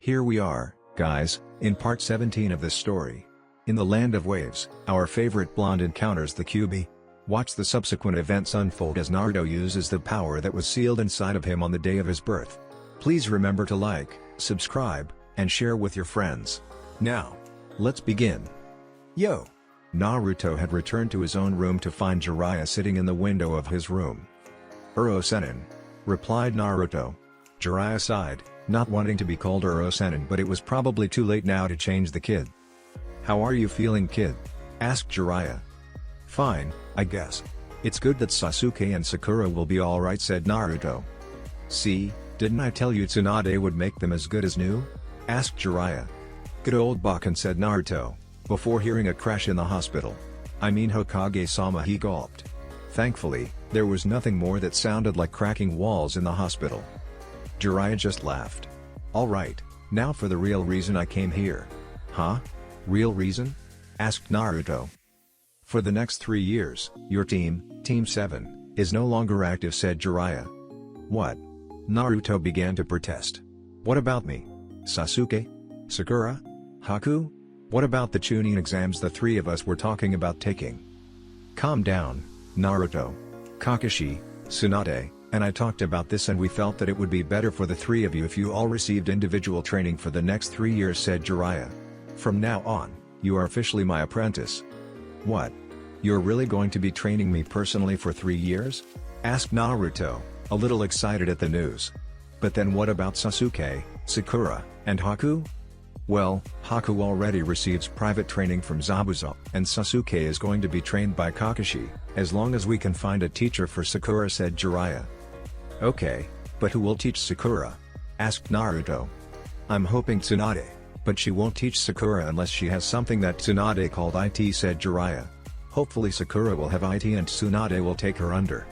Here we are, guys, in part 17 of this story. In the land of waves, our favorite blonde encounters the Kyuubi. Watch the subsequent events unfold as Naruto uses the power that was sealed inside of him on the day of his birth. Please remember to like, subscribe, and share with your friends. Now, let's begin. Yo! Naruto had returned to his own room to find Jiraiya sitting in the window of his room. "Uro-sennin," replied Naruto. Jiraiya sighed, not wanting to be called Uro-sennin, but it was probably too late now to change the kid. "How are you feeling, kid?" asked Jiraiya. "Fine, I guess. It's good that Sasuke and Sakura will be alright," said Naruto. "See, didn't I tell you Tsunade would make them as good as new?" asked Jiraiya. "Good old Bakken," said Naruto, before hearing a crash in the hospital. "I mean Hokage-sama," he gulped. Thankfully, there was nothing more that sounded like cracking walls in the hospital. Jiraiya just laughed. "Alright, now for the real reason I came here." "Huh? Real reason?" asked Naruto. "For the next 3 years, your team, Team 7, is no longer active," said Jiraiya. "What?" Naruto began to protest. "What about me? Sasuke? Sakura? Haku? What about the Chunin exams the three of us were talking about taking?" "Calm down, Naruto. Kakashi, Tsunade, and I talked about this and we felt that it would be better for the three of you if you all received individual training for the next 3 years," said Jiraiya. "From now on, you are officially my apprentice." "What? You're really going to be training me personally for 3 years?" asked Naruto, a little excited at the news. "But then what about Sasuke, Sakura, and Haku?" "Well, Haku already receives private training from Zabuza, and Sasuke is going to be trained by Kakashi, as long as we can find a teacher for Sakura," said Jiraiya. "Okay, but who will teach Sakura?" asked Naruto. "I'm hoping Tsunade, but she won't teach Sakura unless she has something that Tsunade called IT," said Jiraiya. "Hopefully Sakura will have IT and Tsunade will take her under."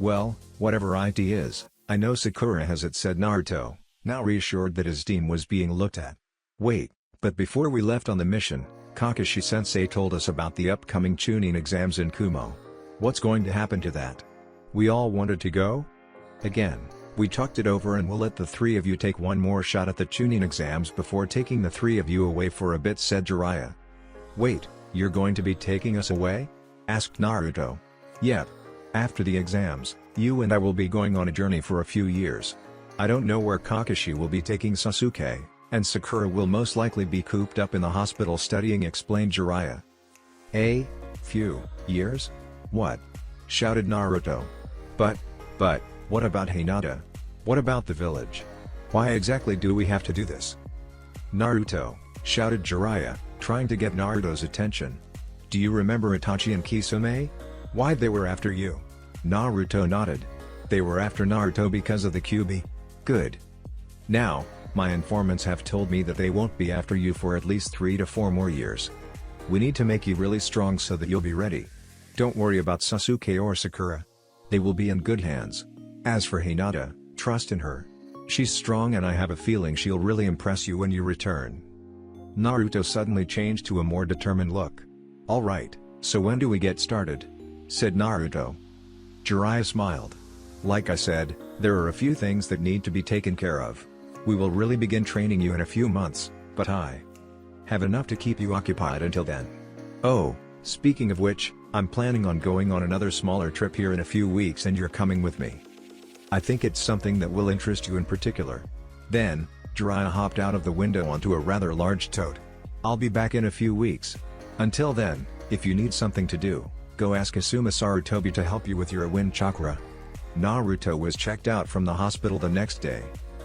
"Well, whatever IT is, I know Sakura has it," said Naruto, now reassured that his team was being looked at. "Wait, but before we left on the mission, Kakashi-sensei told us about the upcoming Chunin exams in Kumo. What's going to happen to that? We all wanted to go? Again, we talked it over and we'll let the three of you take one more shot at the Chunin exams before taking the three of you away for a bit," said Jiraiya. "Wait, you're going to be taking us away?" asked Naruto. "Yep. After the exams, you and I will be going on a journey for a few years. I don't know where Kakashi will be taking Sasuke, and Sakura will most likely be cooped up in the hospital studying," explained Jiraiya. "A few years? What?" shouted Naruto. But, what about Hinata? What about the village? Why exactly do we have to do this?" "Naruto," shouted Jiraiya, trying to get Naruto's attention. "Do you remember Itachi and Kisame? Why they were after you?" Naruto nodded. "They were after Naruto because of the Kyuubi? Good. Now, my informants have told me that they won't be after you for at least 3 to 4 more years. We need to make you really strong so that you'll be ready. Don't worry about Sasuke or Sakura. They will be in good hands. As for Hinata, trust in her. She's strong and I have a feeling she'll really impress you when you return." Naruto suddenly changed to a more determined look. "Alright, so when do we get started?" said Naruto. Jiraiya smiled. "Like I said, there are a few things that need to be taken care of. We will really begin training you in a few months, but I have enough to keep you occupied until then. Oh, speaking of which, I'm planning on going on another smaller trip here in a few weeks and you're coming with me. I think it's something that will interest you in particular." Then, Jiraiya hopped out of the window onto a rather large tote. "I'll be back in a few weeks. Until then, if you need something to do, go ask Asuma Sarutobi to help you with your wind chakra." Naruto was checked out from the hospital the next day.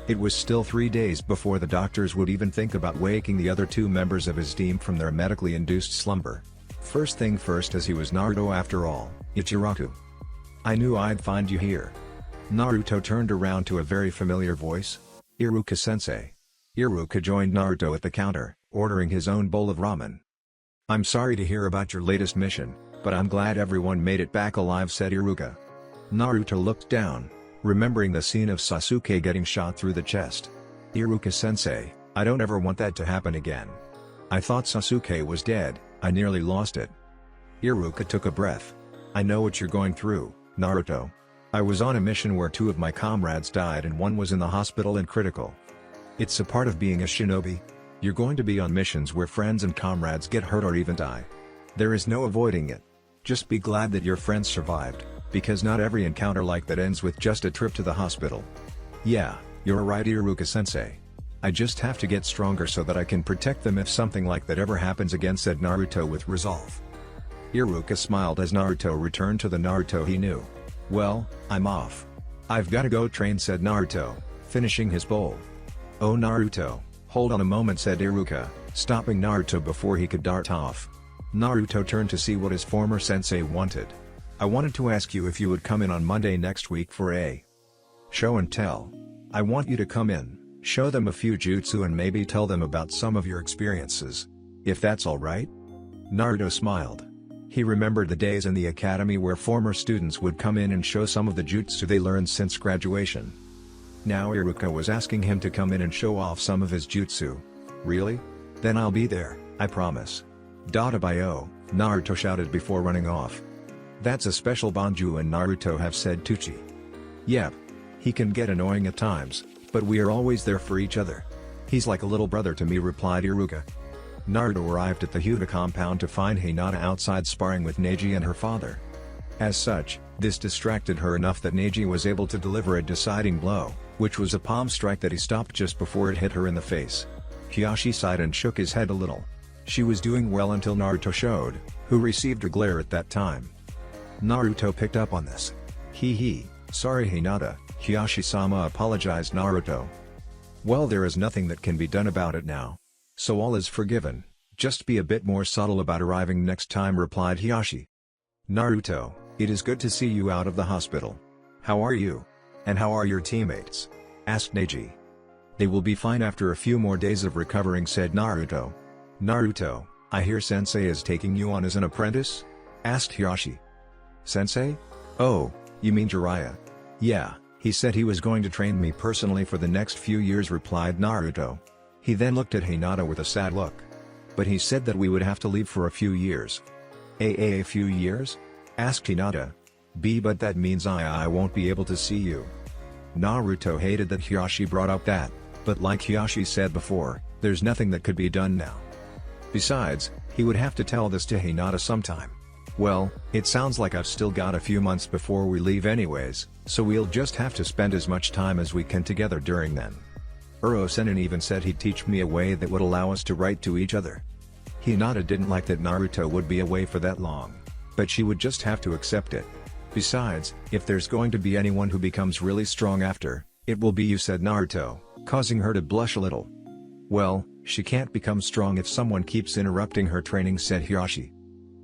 It was still 3 days before the doctors would even think about waking the other 2 members of his team from their medically induced slumber. First thing first, as he was Naruto after all, Ichiraku. "I knew I'd find you here." Naruto turned around to a very familiar voice. "Iruka-sensei." Iruka joined Naruto at the counter, ordering his own bowl of ramen. "I'm sorry to hear about your latest mission, but I'm glad everyone made it back alive," said Iruka. Naruto looked down, remembering the scene of Sasuke getting shot through the chest. "Iruka-sensei, I don't ever want that to happen again. I thought Sasuke was dead, I nearly lost it." Iruka took a breath. "I know what you're going through, Naruto. I was on a mission where 2 of my comrades died and one was in the hospital and critical. It's a part of being a shinobi. You're going to be on missions where friends and comrades get hurt or even die. There is no avoiding it. Just be glad that your friends survived, because not every encounter like that ends with just a trip to the hospital. Yeah, you're right, Iruka-sensei. I just have to get stronger so that I can protect them if something like that ever happens again, said Naruto with resolve. Iruka smiled as Naruto returned to the Naruto he knew. Well, I'm off. I've gotta go train, said Naruto, finishing his bowl. Oh Naruto, hold on a moment, said Iruka, stopping Naruto before he could dart off. Naruto turned to see what his former sensei wanted. I wanted to ask you if you would come in on Monday next week for a show and tell. I want you to come in, show them a few jutsu and maybe tell them about some of your experiences. If that's alright? Naruto smiled. He remembered the days in the academy where former students would come in and show some of the jutsu they learned since graduation. Now Iruka was asking him to come in and show off some of his jutsu. Really? Then I'll be there, I promise. Databayo, Naruto shouted before running off. That's a special bond you and Naruto have, said Tucci. Yep. He can get annoying at times, but we are always there for each other. He's like a little brother to me, replied Iruka. Naruto arrived at the Hyuga compound to find Hinata outside sparring with Neji and her father. As such, this distracted her enough that Neji was able to deliver a deciding blow, which was a palm strike that he stopped just before it hit her in the face. Hiyashi sighed and shook his head a little. She was doing well until Naruto showed, who received a glare at that time. Naruto picked up on this. Hee, sorry Hinata, Hiyashi-sama apologized Naruto. Well, there is nothing that can be done about it now. So all is forgiven, just be a bit more subtle about arriving next time, replied Hiyashi. Naruto, it is good to see you out of the hospital. How are you? And how are your teammates? Asked Neji. They will be fine after a few more days of recovering, said Naruto. Naruto, I hear Sensei is taking you on as an apprentice? Asked Hiyashi. Sensei? Oh, you mean Jiraiya? Yeah, he said he was going to train me personally for the next few years, replied Naruto. He then looked at Hinata with a sad look. But he said that we would have to leave for a few years. A few years? Asked Hinata. But that means I won't be able to see you. Naruto hated that Hiyashi brought up that, but like Hiyashi said before, there's nothing that could be done now. Besides, he would have to tell this to Hinata sometime. Well, it sounds like I've still got a few months before we leave anyways, so we'll just have to spend as much time as we can together during then. Uro-sennin even said he'd teach me a way that would allow us to write to each other. Hinata didn't like that Naruto would be away for that long, but she would just have to accept it. Besides, if there's going to be anyone who becomes really strong after, it will be you, said Naruto, causing her to blush a little. Well, she can't become strong if someone keeps interrupting her training, said Hiyashi.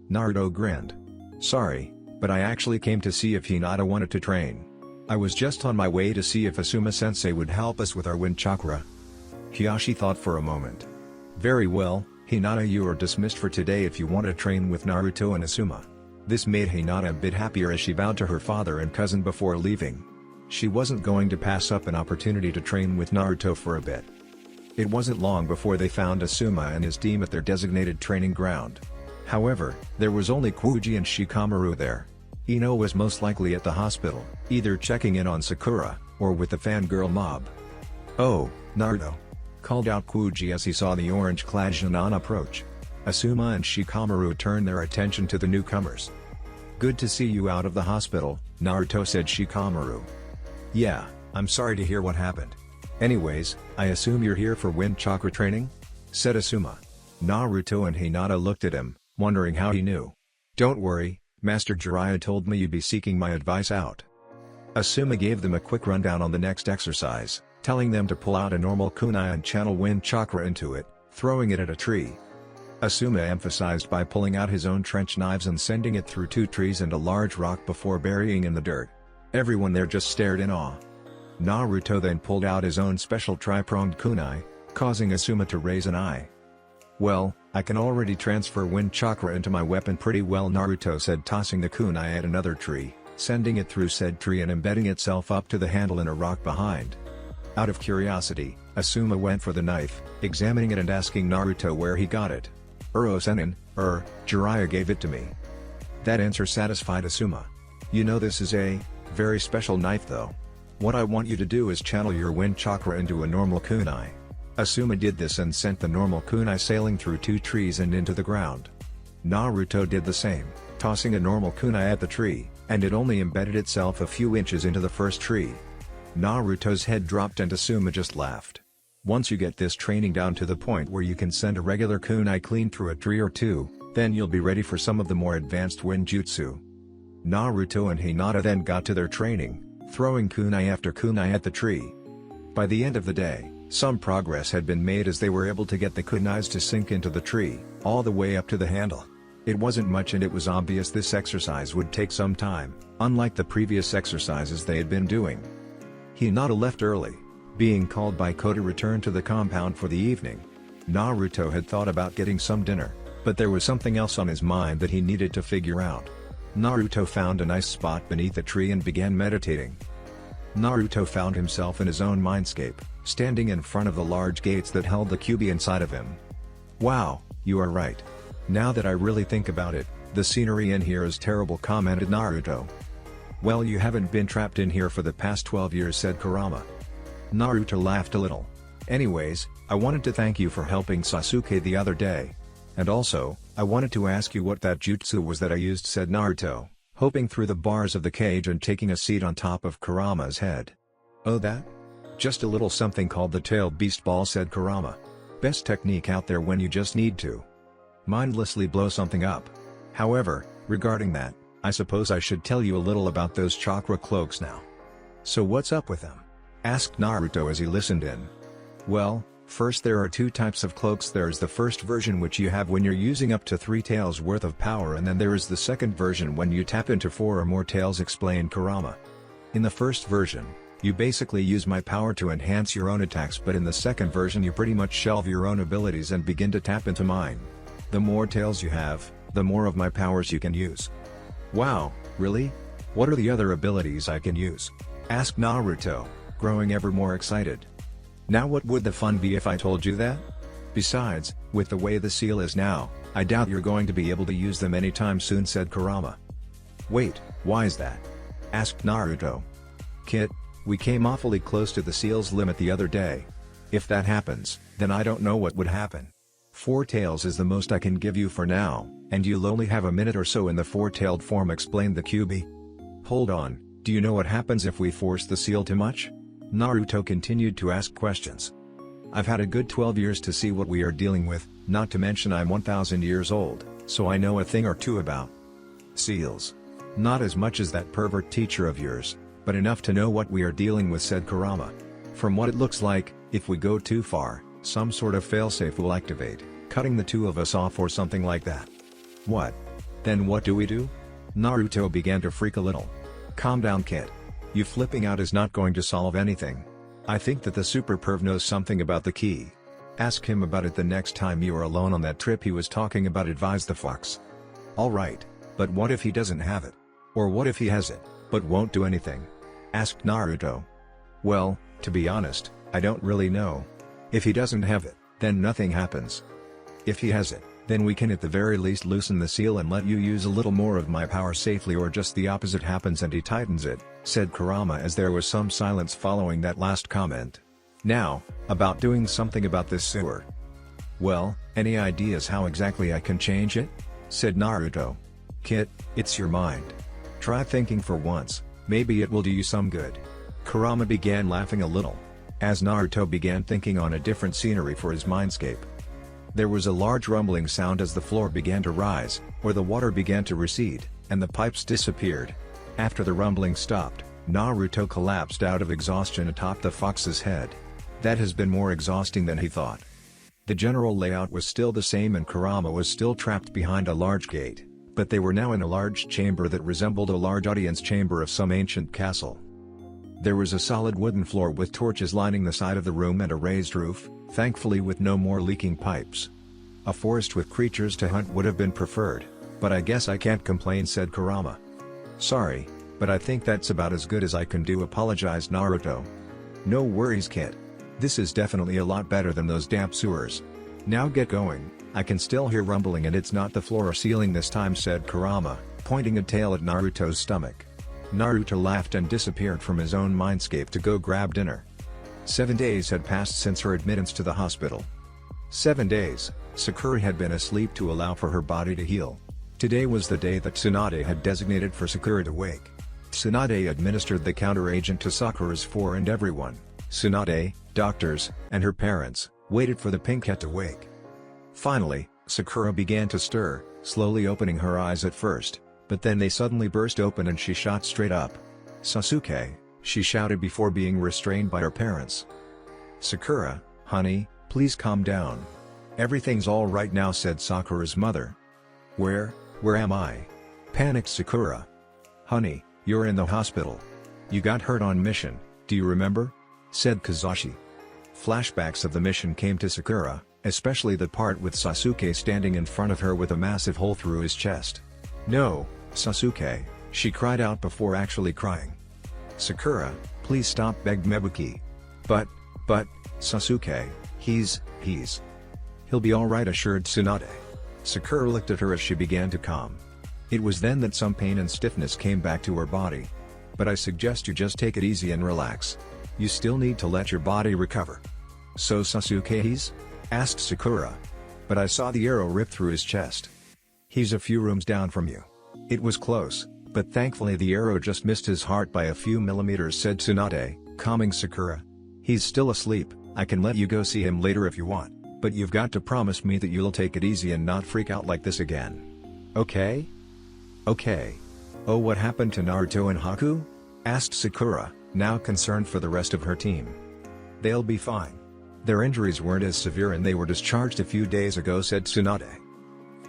Naruto grinned. Sorry, but I actually came to see if Hinata wanted to train. I was just on my way to see if Asuma-sensei would help us with our wind chakra. Hiyashi thought for a moment. Very well, Hinata, you are dismissed for today if you want to train with Naruto and Asuma. This made Hinata a bit happier as she bowed to her father and cousin before leaving. She wasn't going to pass up an opportunity to train with Naruto for a bit. It wasn't long before they found Asuma and his team at their designated training ground. However, there was only Kuji and Shikamaru there. Ino was most likely at the hospital, either checking in on Sakura, or with the fangirl mob. Oh, Naruto! Called out Kuji as he saw the orange-clad Jonan approach. Asuma and Shikamaru turned their attention to the newcomers. Good to see you out of the hospital, Naruto, said Shikamaru. Yeah, I'm sorry to hear what happened. Anyways, I assume you're here for wind chakra training? Said Asuma. Naruto and Hinata looked at him, wondering how he knew. Don't worry, Master Jiraiya told me you'd be seeking my advice out. Asuma gave them a quick rundown on the next exercise, telling them to pull out a normal kunai and channel wind chakra into it, throwing it at a tree. Asuma emphasized by pulling out his own trench knives and sending it through 2 trees and a large rock before burying in the dirt. Everyone there just stared in awe. Naruto then pulled out his own special tri-pronged kunai, causing Asuma to raise an eye. Well, I can already transfer wind chakra into my weapon pretty well, Naruto said, tossing the kunai at another tree, sending it through said tree and embedding itself up to the handle in a rock behind. Out of curiosity, Asuma went for the knife, examining it and asking Naruto where he got it. Uro-sennin, Jiraiya gave it to me. That answer satisfied Asuma. You know, this is a very special knife though. What I want you to do is channel your wind chakra into a normal kunai, Asuma did this and sent the normal kunai sailing through 2 trees and into the ground. Naruto did the same, tossing a normal kunai at the tree, and it only embedded itself a few inches into the first tree. Naruto's head dropped and Asuma just laughed. Once you get this training down to the point where you can send a regular kunai clean through a tree or two, then you'll be ready for some of the more advanced ninjutsu. Naruto and Hinata then got to their training, throwing kunai after kunai at the tree. By the end of the day, some progress had been made as they were able to get the kunais to sink into the tree, all the way up to the handle. It wasn't much and it was obvious this exercise would take some time, unlike the previous exercises they had been doing. Hinata left early, being called by Ko to return to the compound for the evening. Naruto had thought about getting some dinner, but there was something else on his mind that he needed to figure out. Naruto found a nice spot beneath a tree and began meditating. Naruto found himself in his own mindscape, standing in front of the large gates that held the Kyuubi inside of him. Wow, you are right. Now that I really think about it, the scenery in here is terrible, commented Naruto. Well, you haven't been trapped in here for the past 12 years, said Kurama. Naruto laughed a little. Anyways, I wanted to thank you for helping Sasuke the other day. And also, I wanted to ask you what that jutsu was that I used, said Naruto, hoping through the bars of the cage and taking a seat on top of Kurama's head. Oh, that? Just a little something called the tail beast ball, said Kurama. Best technique out there when you just need to mindlessly blow something up. However, regarding that, I suppose I should tell you a little about those chakra cloaks now. So what's up with them? Asked Naruto as he listened in. Well, first there are 2 types of cloaks. There's the first version which you have when you're using up to 3 tails worth of power, and then there is the second version when you tap into 4 or more tails, explained Kurama. In the first version, you basically use my power to enhance your own attacks, but in the second version you pretty much shelve your own abilities and begin to tap into mine. The more tails you have, the more of my powers you can use. Wow, really? What are the other abilities I can use? Asked Naruto, growing ever more excited. Now what would the fun be if I told you that? Besides, with the way the seal is now, I doubt you're going to be able to use them anytime soon, said Kurama. Wait, why is that? Asked Naruto. Kid, we came awfully close to the seal's limit the other day. If that happens, then I don't know what would happen. 4 tails is the most I can give you for now, and you'll only have a minute or so in the 4-tailed form, explained the Kyuubi. Hold on, do you know what happens if we force the seal too much? Naruto continued to ask questions. I've had a good 12 years to see what we are dealing with, not to mention I'm 1000 years old, so I know a thing or two about seals. Not as much as that pervert teacher of yours, but enough to know what we are dealing with, said Kurama. From what it looks like, if we go too far, some sort of failsafe will activate, cutting the 2 of us off or something like that. What? Then what do we do? Naruto began to freak a little. Calm down, kid. You flipping out is not going to solve anything. I think that the super perv knows something about the key. Ask him about it the next time you are alone on that trip he was talking about, advised the fox. Alright, but what if he doesn't have it? Or what if he has it, but won't do anything? Asked Naruto. Well, to be honest, I don't really know. If he doesn't have it, then nothing happens. If he has it, then we can at the very least loosen the seal and let you use a little more of my power safely, or just the opposite happens and he tightens it, said Kurama as there was some silence following that last comment. Now, about doing something about this sewer. Well, any ideas how exactly I can change it? Said Naruto. Kid, it's your mind. Try thinking for once, maybe it will do you some good. Kurama began laughing a little, as Naruto began thinking on a different scenery for his mindscape. There was a large rumbling sound as the floor began to rise, or the water began to recede, and the pipes disappeared. After the rumbling stopped, Naruto collapsed out of exhaustion atop the fox's head. That has been more exhausting than he thought. The general layout was still the same and Kurama was still trapped behind a large gate, but they were now in a large chamber that resembled a large audience chamber of some ancient castle. There was a solid wooden floor with torches lining the side of the room and a raised roof, thankfully with no more leaking pipes. A forest with creatures to hunt would have been preferred, but I guess I can't complain, said Kurama. Sorry, but I think that's about as good as I can do, apologized Naruto. No worries, kid. This is definitely a lot better than those damp sewers. Now get going, I can still hear rumbling and it's not the floor or ceiling this time, said Kurama, pointing a tail at Naruto's stomach. Naruto laughed and disappeared from his own mindscape to go grab dinner. 7 days had passed since her admittance to the hospital. 7 days, Sakura had been asleep to allow for her body to heal. Today was the day that Tsunade had designated for Sakura to wake. Tsunade administered the counter-agent to Sakura's four and everyone, Tsunade, doctors, and her parents, waited for the pink cat to wake. Finally, Sakura began to stir, slowly opening her eyes at first, but then they suddenly burst open and she shot straight up. "Sasuke," she shouted before being restrained by her parents. "Sakura, honey, please calm down. Everything's all right now," said Sakura's mother. Where am I?" panicked Sakura. "Honey, you're in the hospital. You got hurt on mission, do you remember?" said Kazashi. Flashbacks of the mission came to Sakura, especially the part with Sasuke standing in front of her with a massive hole through his chest. "No, Sasuke," she cried out before actually crying. "Sakura, please stop," begged Mebuki. But, Sasuke, he'll be alright," assured Tsunade. Sakura looked at her as she began to calm. It was then that some pain and stiffness came back to her body. "But I suggest you just take it easy and relax. You still need to let your body recover." "So Sasuke asked Sakura. "But I saw the arrow rip through his chest. He's a few rooms down from you." "It was close, but thankfully the arrow just missed his heart by a few millimeters," said Tsunade, calming Sakura. "He's still asleep, I can let you go see him later if you want, but you've got to promise me that you'll take it easy and not freak out like this again. Okay?" "Okay." "Oh, what happened to Naruto and Haku?" asked Sakura, now concerned for the rest of her team. "They'll be fine. Their injuries weren't as severe and they were discharged a few days ago," said Tsunade.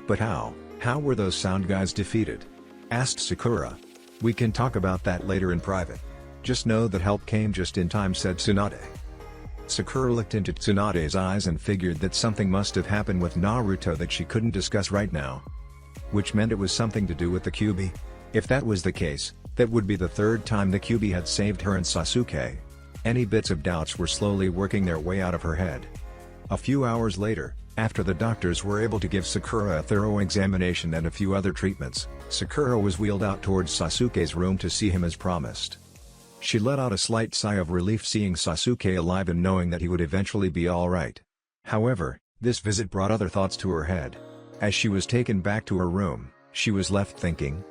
"But how were those sound guys defeated?" asked Sakura. "We can talk about that later in private. Just know that help came just in time," said Tsunade. Sakura looked into Tsunade's eyes and figured that something must have happened with Naruto that she couldn't discuss right now. Which meant it was something to do with the Kyuubi. If that was the case, that would be the third time the Kyuubi had saved her and Sasuke. Any bits of doubts were slowly working their way out of her head. A few hours later, after the doctors were able to give Sakura a thorough examination and a few other treatments, Sakura was wheeled out towards Sasuke's room to see him as promised. She let out a slight sigh of relief seeing Sasuke alive and knowing that he would eventually be alright. However, this visit brought other thoughts to her head. As she was taken back to her room, she was left thinking.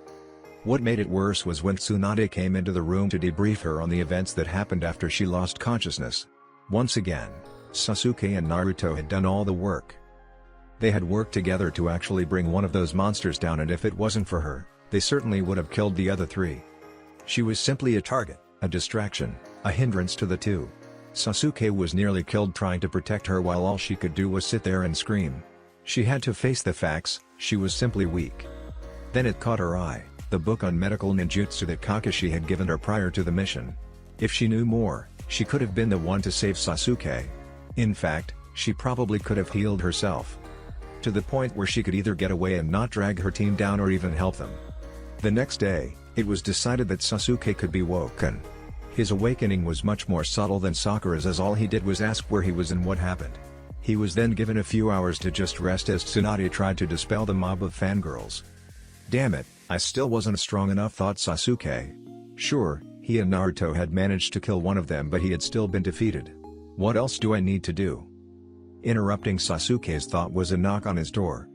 What made it worse was when Tsunade came into the room to debrief her on the events that happened after she lost consciousness. Once again, Sasuke and Naruto had done all the work. They had worked together to actually bring one of those monsters down, and if it wasn't for her, they certainly would have killed the other three. She was simply a target, a distraction, a hindrance to the two. Sasuke was nearly killed trying to protect her while all she could do was sit there and scream. She had to face the facts, she was simply weak. Then it caught her eye, the book on medical ninjutsu that Kakashi had given her prior to the mission. If she knew more, she could have been the one to save Sasuke. In fact, she probably could have healed herself. To the point where she could either get away and not drag her team down or even help them. The next day, it was decided that Sasuke could be woken. His awakening was much more subtle than Sakura's, as all he did was ask where he was and what happened. He was then given a few hours to just rest as Tsunade tried to dispel the mob of fangirls. "Damn it, I still wasn't strong enough," thought Sasuke. Sure, he and Naruto had managed to kill one of them, but he had still been defeated. What else do I need to do? Interrupting Sasuke's thought was a knock on his door.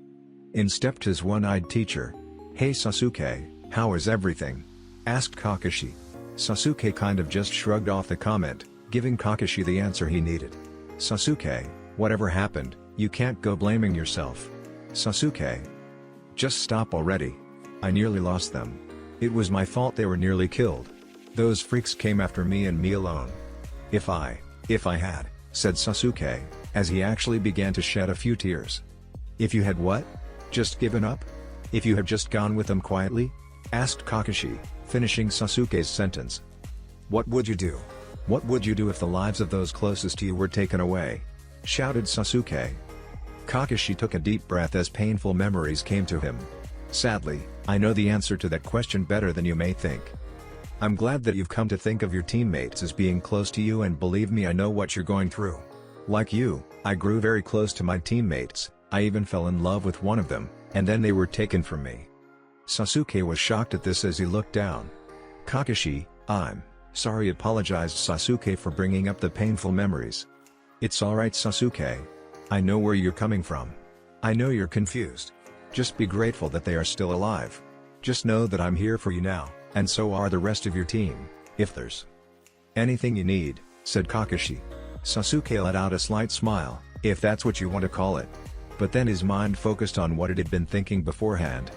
In stepped his one-eyed teacher. "Hey Sasuke, how is everything?" asked Kakashi. Sasuke kind of just shrugged off the comment, giving Kakashi the answer he needed. "Sasuke, whatever happened, you can't go blaming yourself. Sasuke. Just stop already. I nearly lost them. It was my fault they were nearly killed. Those freaks came after me and me alone. If I had," said Sasuke, as he actually began to shed a few tears. "If you had what? Just given up? If you had just gone with them quietly?" asked Kakashi, finishing Sasuke's sentence. "What would you do? What would you do if the lives of those closest to you were taken away?" shouted Sasuke. Kakashi took a deep breath as painful memories came to him. "Sadly, I know the answer to that question better than you may think. I'm glad that you've come to think of your teammates as being close to you, and believe me, I know what you're going through. Like you, I grew very close to my teammates, I even fell in love with one of them, and then they were taken from me." Sasuke was shocked at this as he looked down. "Kakashi, I'm Sorry, apologized Sasuke for bringing up the painful memories. It's alright Sasuke. I know where you're coming from. I know you're confused. Just be grateful that they are still alive. Just know that I'm here for you now, and so are the rest of your team, if there's anything you need, said Kakashi. Sasuke let out a slight smile, if that's what you want to call it. But then his mind focused on what it had been thinking beforehand.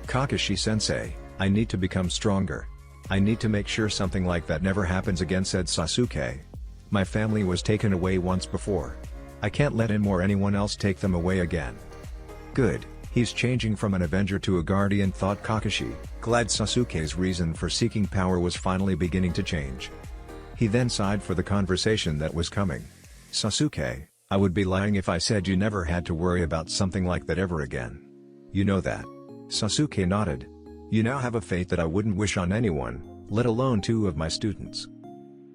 Kakashi-sensei, I need to become stronger. I need to make sure something like that never happens again, said Sasuke. My family was taken away once before. I can't let him or anyone else take them away again. Good, he's changing from an Avenger to a Guardian, thought Kakashi, glad Sasuke's reason for seeking power was finally beginning to change. He then sighed for the conversation that was coming. Sasuke, I would be lying if I said you never had to worry about something like that ever again. You know that. Sasuke nodded. You now have a fate that I wouldn't wish on anyone, let alone 2 of my students.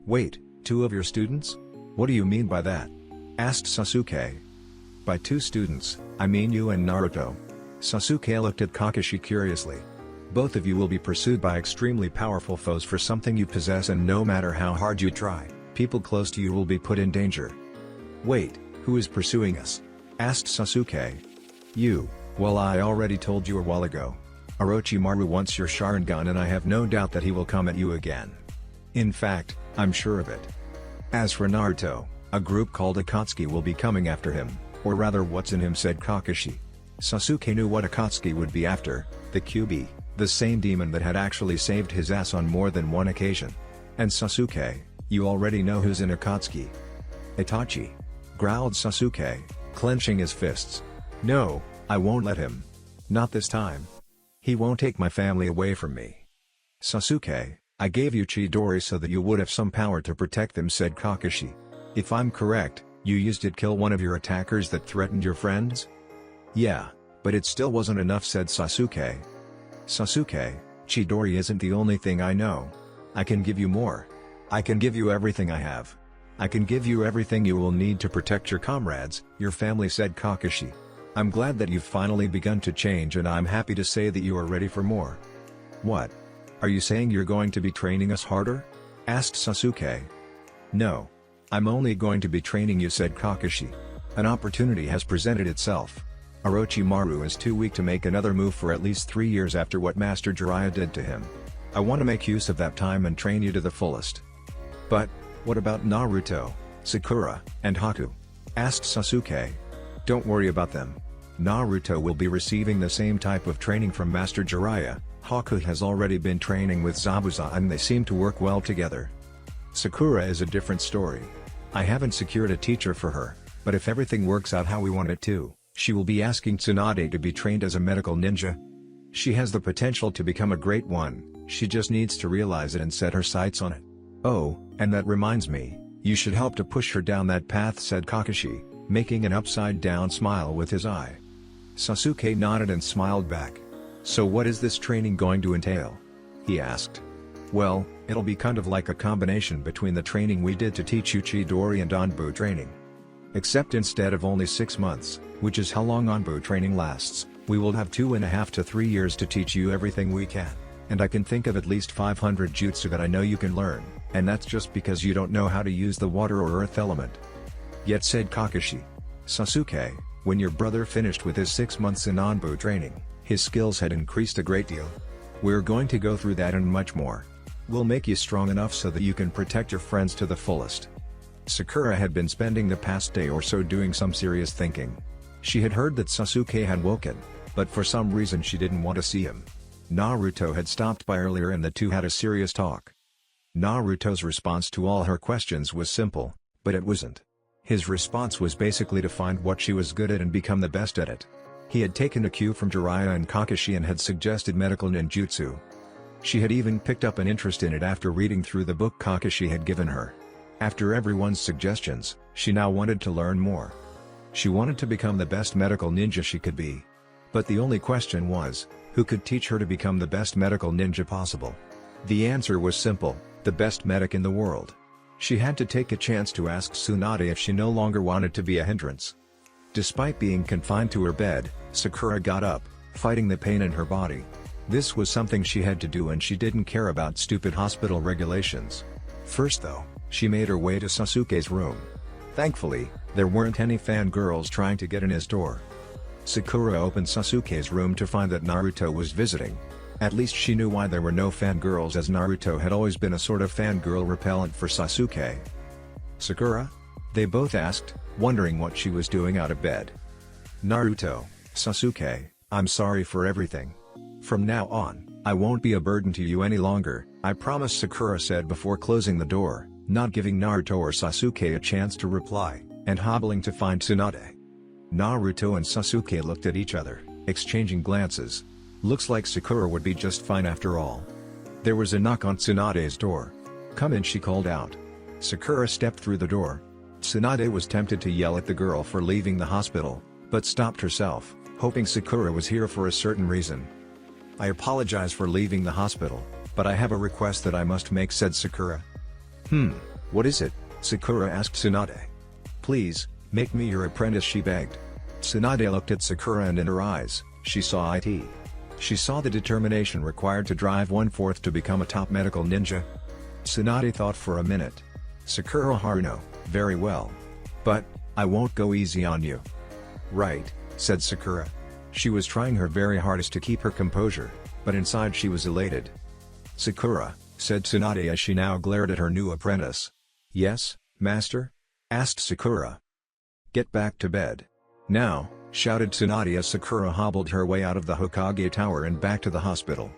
Wait, 2 of your students? What do you mean by that? Asked Sasuke. By 2 students, I mean you and Naruto. Sasuke looked at Kakashi curiously. Both of you will be pursued by extremely powerful foes for something you possess, and no matter how hard you try, people close to you will be put in danger. Wait, who is pursuing us? Asked Sasuke. You, well, I already told you a while ago. Orochimaru wants your Sharingan, and I have no doubt that he will come at you again. In fact, I'm sure of it. As for Naruto, a group called Akatsuki will be coming after him, or rather what's in him, said Kakashi. Sasuke knew what Akatsuki would be after, the Kyuubi, the same demon that had actually saved his ass on more than one occasion. And Sasuke, you already know who's in Akatsuki. Itachi, growled Sasuke, clenching his fists. No, I won't let him. Not this time. He won't take my family away from me. Sasuke, I gave you Chidori so that you would have some power to protect them, said Kakashi. If I'm correct, you used it to kill one of your attackers that threatened your friends? Yeah, but it still wasn't enough, said Sasuke. Sasuke, Chidori isn't the only thing I know. I can give you more. I can give you everything I have. I can give you everything you will need to protect your comrades, your family, said Kakashi. I'm glad that you've finally begun to change, and I'm happy to say that you are ready for more. What? Are you saying you're going to be training us harder? Asked Sasuke. No. I'm only going to be training you, said Kakashi. An opportunity has presented itself. Orochimaru is too weak to make another move for at least 3 years after what Master Jiraiya did to him. I want to make use of that time and train you to the fullest. But, what about Naruto, Sakura, and Haku? Asked Sasuke. Don't worry about them. Naruto will be receiving the same type of training from Master Jiraiya. Haku has already been training with Zabuza and they seem to work well together. Sakura is a different story. I haven't secured a teacher for her, but if everything works out how we want it to, she will be asking Tsunade to be trained as a medical ninja. She has the potential to become a great one, she just needs to realize it and set her sights on it. Oh, and that reminds me, you should help to push her down that path, said Kakashi, making an upside-down smile with his eye. Sasuke nodded and smiled back. So what is this training going to entail? He asked. Well, it'll be kind of like a combination between the training we did to teach you Chidori and Anbu training. Except instead of only 6 months, which is how long Anbu training lasts, we will have 2.5 to 3 years to teach you everything we can. And I can think of at least 500 jutsu that I know you can learn, and that's just because you don't know how to use the water or earth element. Yet, said Kakashi. Sasuke, when your brother finished with his 6 months in Anbu training, his skills had increased a great deal. We're going to go through that and much more. We'll make you strong enough so that you can protect your friends to the fullest. Sakura had been spending the past day or so doing some serious thinking. She had heard that Sasuke had woken, but for some reason she didn't want to see him. Naruto had stopped by earlier and the two had a serious talk. Naruto's response to all her questions was simple, but it wasn't. His response was basically to find what she was good at and become the best at it. He had taken a cue from Jiraiya and Kakashi and had suggested medical ninjutsu. She had even picked up an interest in it after reading through the book Kakashi had given her. After everyone's suggestions, she now wanted to learn more. She wanted to become the best medical ninja she could be. But the only question was, who could teach her to become the best medical ninja possible? The answer was simple, the best medic in the world. She had to take a chance to ask Tsunade if she no longer wanted to be a hindrance. Despite being confined to her bed, Sakura got up, fighting the pain in her body. This was something she had to do and she didn't care about stupid hospital regulations. First though, she made her way to Sasuke's room. Thankfully, there weren't any fangirls trying to get in his door. Sakura opened Sasuke's room to find that Naruto was visiting. At least she knew why there were no fangirls, as Naruto had always been a sort of fangirl repellent for Sasuke. "Sakura?" they both asked, wondering what she was doing out of bed. "Naruto, Sasuke, I'm sorry for everything. From now on, I won't be a burden to you any longer, I promise," Sakura said before closing the door, not giving Naruto or Sasuke a chance to reply, and hobbling to find Tsunade. Naruto and Sasuke looked at each other, exchanging glances. Looks like Sakura would be just fine after all. There was a knock on Tsunade's door. "Come in," she called out. Sakura stepped through the door. Tsunade was tempted to yell at the girl for leaving the hospital, but stopped herself, hoping Sakura was here for a certain reason. "I apologize for leaving the hospital, but I have a request that I must make," said Sakura. What is it?" Sakura asked Tsunade. "Please, make me your apprentice," she begged. Tsunade looked at Sakura and in her eyes, she saw it. She saw the determination required to drive one-fourth to become a top medical ninja. Tsunade thought for a minute. "Sakura Haruno, very well. But, I won't go easy on you." "Right," said Sakura. She was trying her very hardest to keep her composure, but inside she was elated. "Sakura," said Tsunade as she now glared at her new apprentice. "Yes, master?" asked Sakura. "Get back to bed. Now," shouted Tsunade as Sakura hobbled her way out of the Hokage tower and back to the hospital.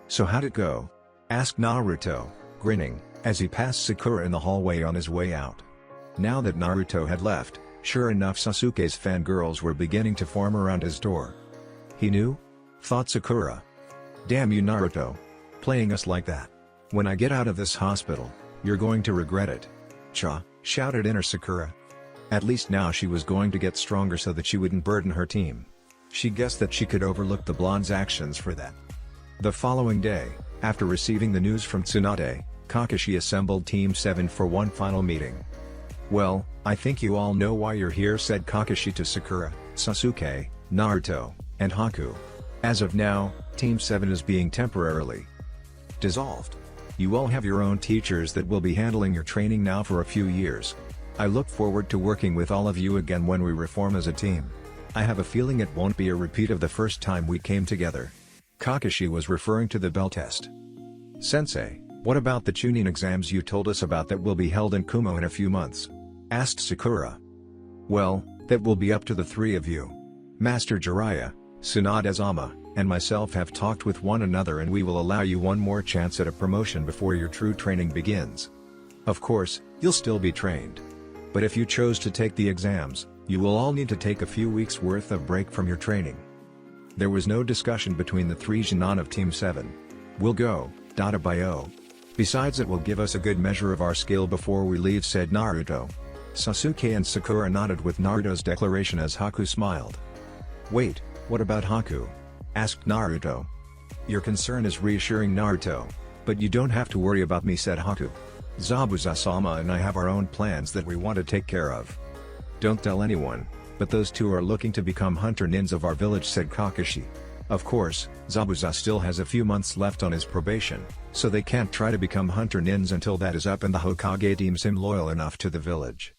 "So how'd it go?" asked Naruto, grinning, as he passed Sakura in the hallway on his way out. Now that Naruto had left, sure enough Sasuke's fangirls were beginning to form around his door. "He knew?" thought Sakura. "Damn you, Naruto. Playing us like that. When I get out of this hospital, you're going to regret it." "Cha!" shouted inner Sakura. At least now she was going to get stronger so that she wouldn't burden her team. She guessed that she could overlook the blonde's actions for that. The following day, after receiving the news from Tsunade, Kakashi assembled Team 7 for one final meeting. "Well, I think you all know why you're here," said Kakashi to Sakura, Sasuke, Naruto, and Haku. "As of now, Team 7 is being temporarily dissolved. You all have your own teachers that will be handling your training now for a few years. I look forward to working with all of you again when we reform as a team. I have a feeling it won't be a repeat of the first time we came together." Kakashi was referring to the bell test. "Sensei, what about the Chunin exams you told us about that will be held in Kumo in a few months?" asked Sakura. "Well, that will be up to the three of you. Master Jiraiya, Tsunade-sama, and myself have talked with one another and we will allow you one more chance at a promotion before your true training begins. Of course, you'll still be trained. But if you chose to take the exams, you will all need to take a few weeks worth of break from your training." There was no discussion between the three Genin of Team 7. "We'll go, Dadabayo. Besides, it will give us a good measure of our skill before we leave," said Naruto. Sasuke and Sakura nodded with Naruto's declaration as Haku smiled. "Wait, what about Haku?" asked Naruto. "Your concern is reassuring, Naruto, but you don't have to worry about me," said Haku. "Zabuza-sama and I have our own plans that we want to take care of. Don't tell anyone, but those two are looking to become hunter nins of our village," said Kakashi. Of course, Zabuza still has a few months left on his probation, so they can't try to become hunter nins until that is up and the Hokage deems him loyal enough to the village.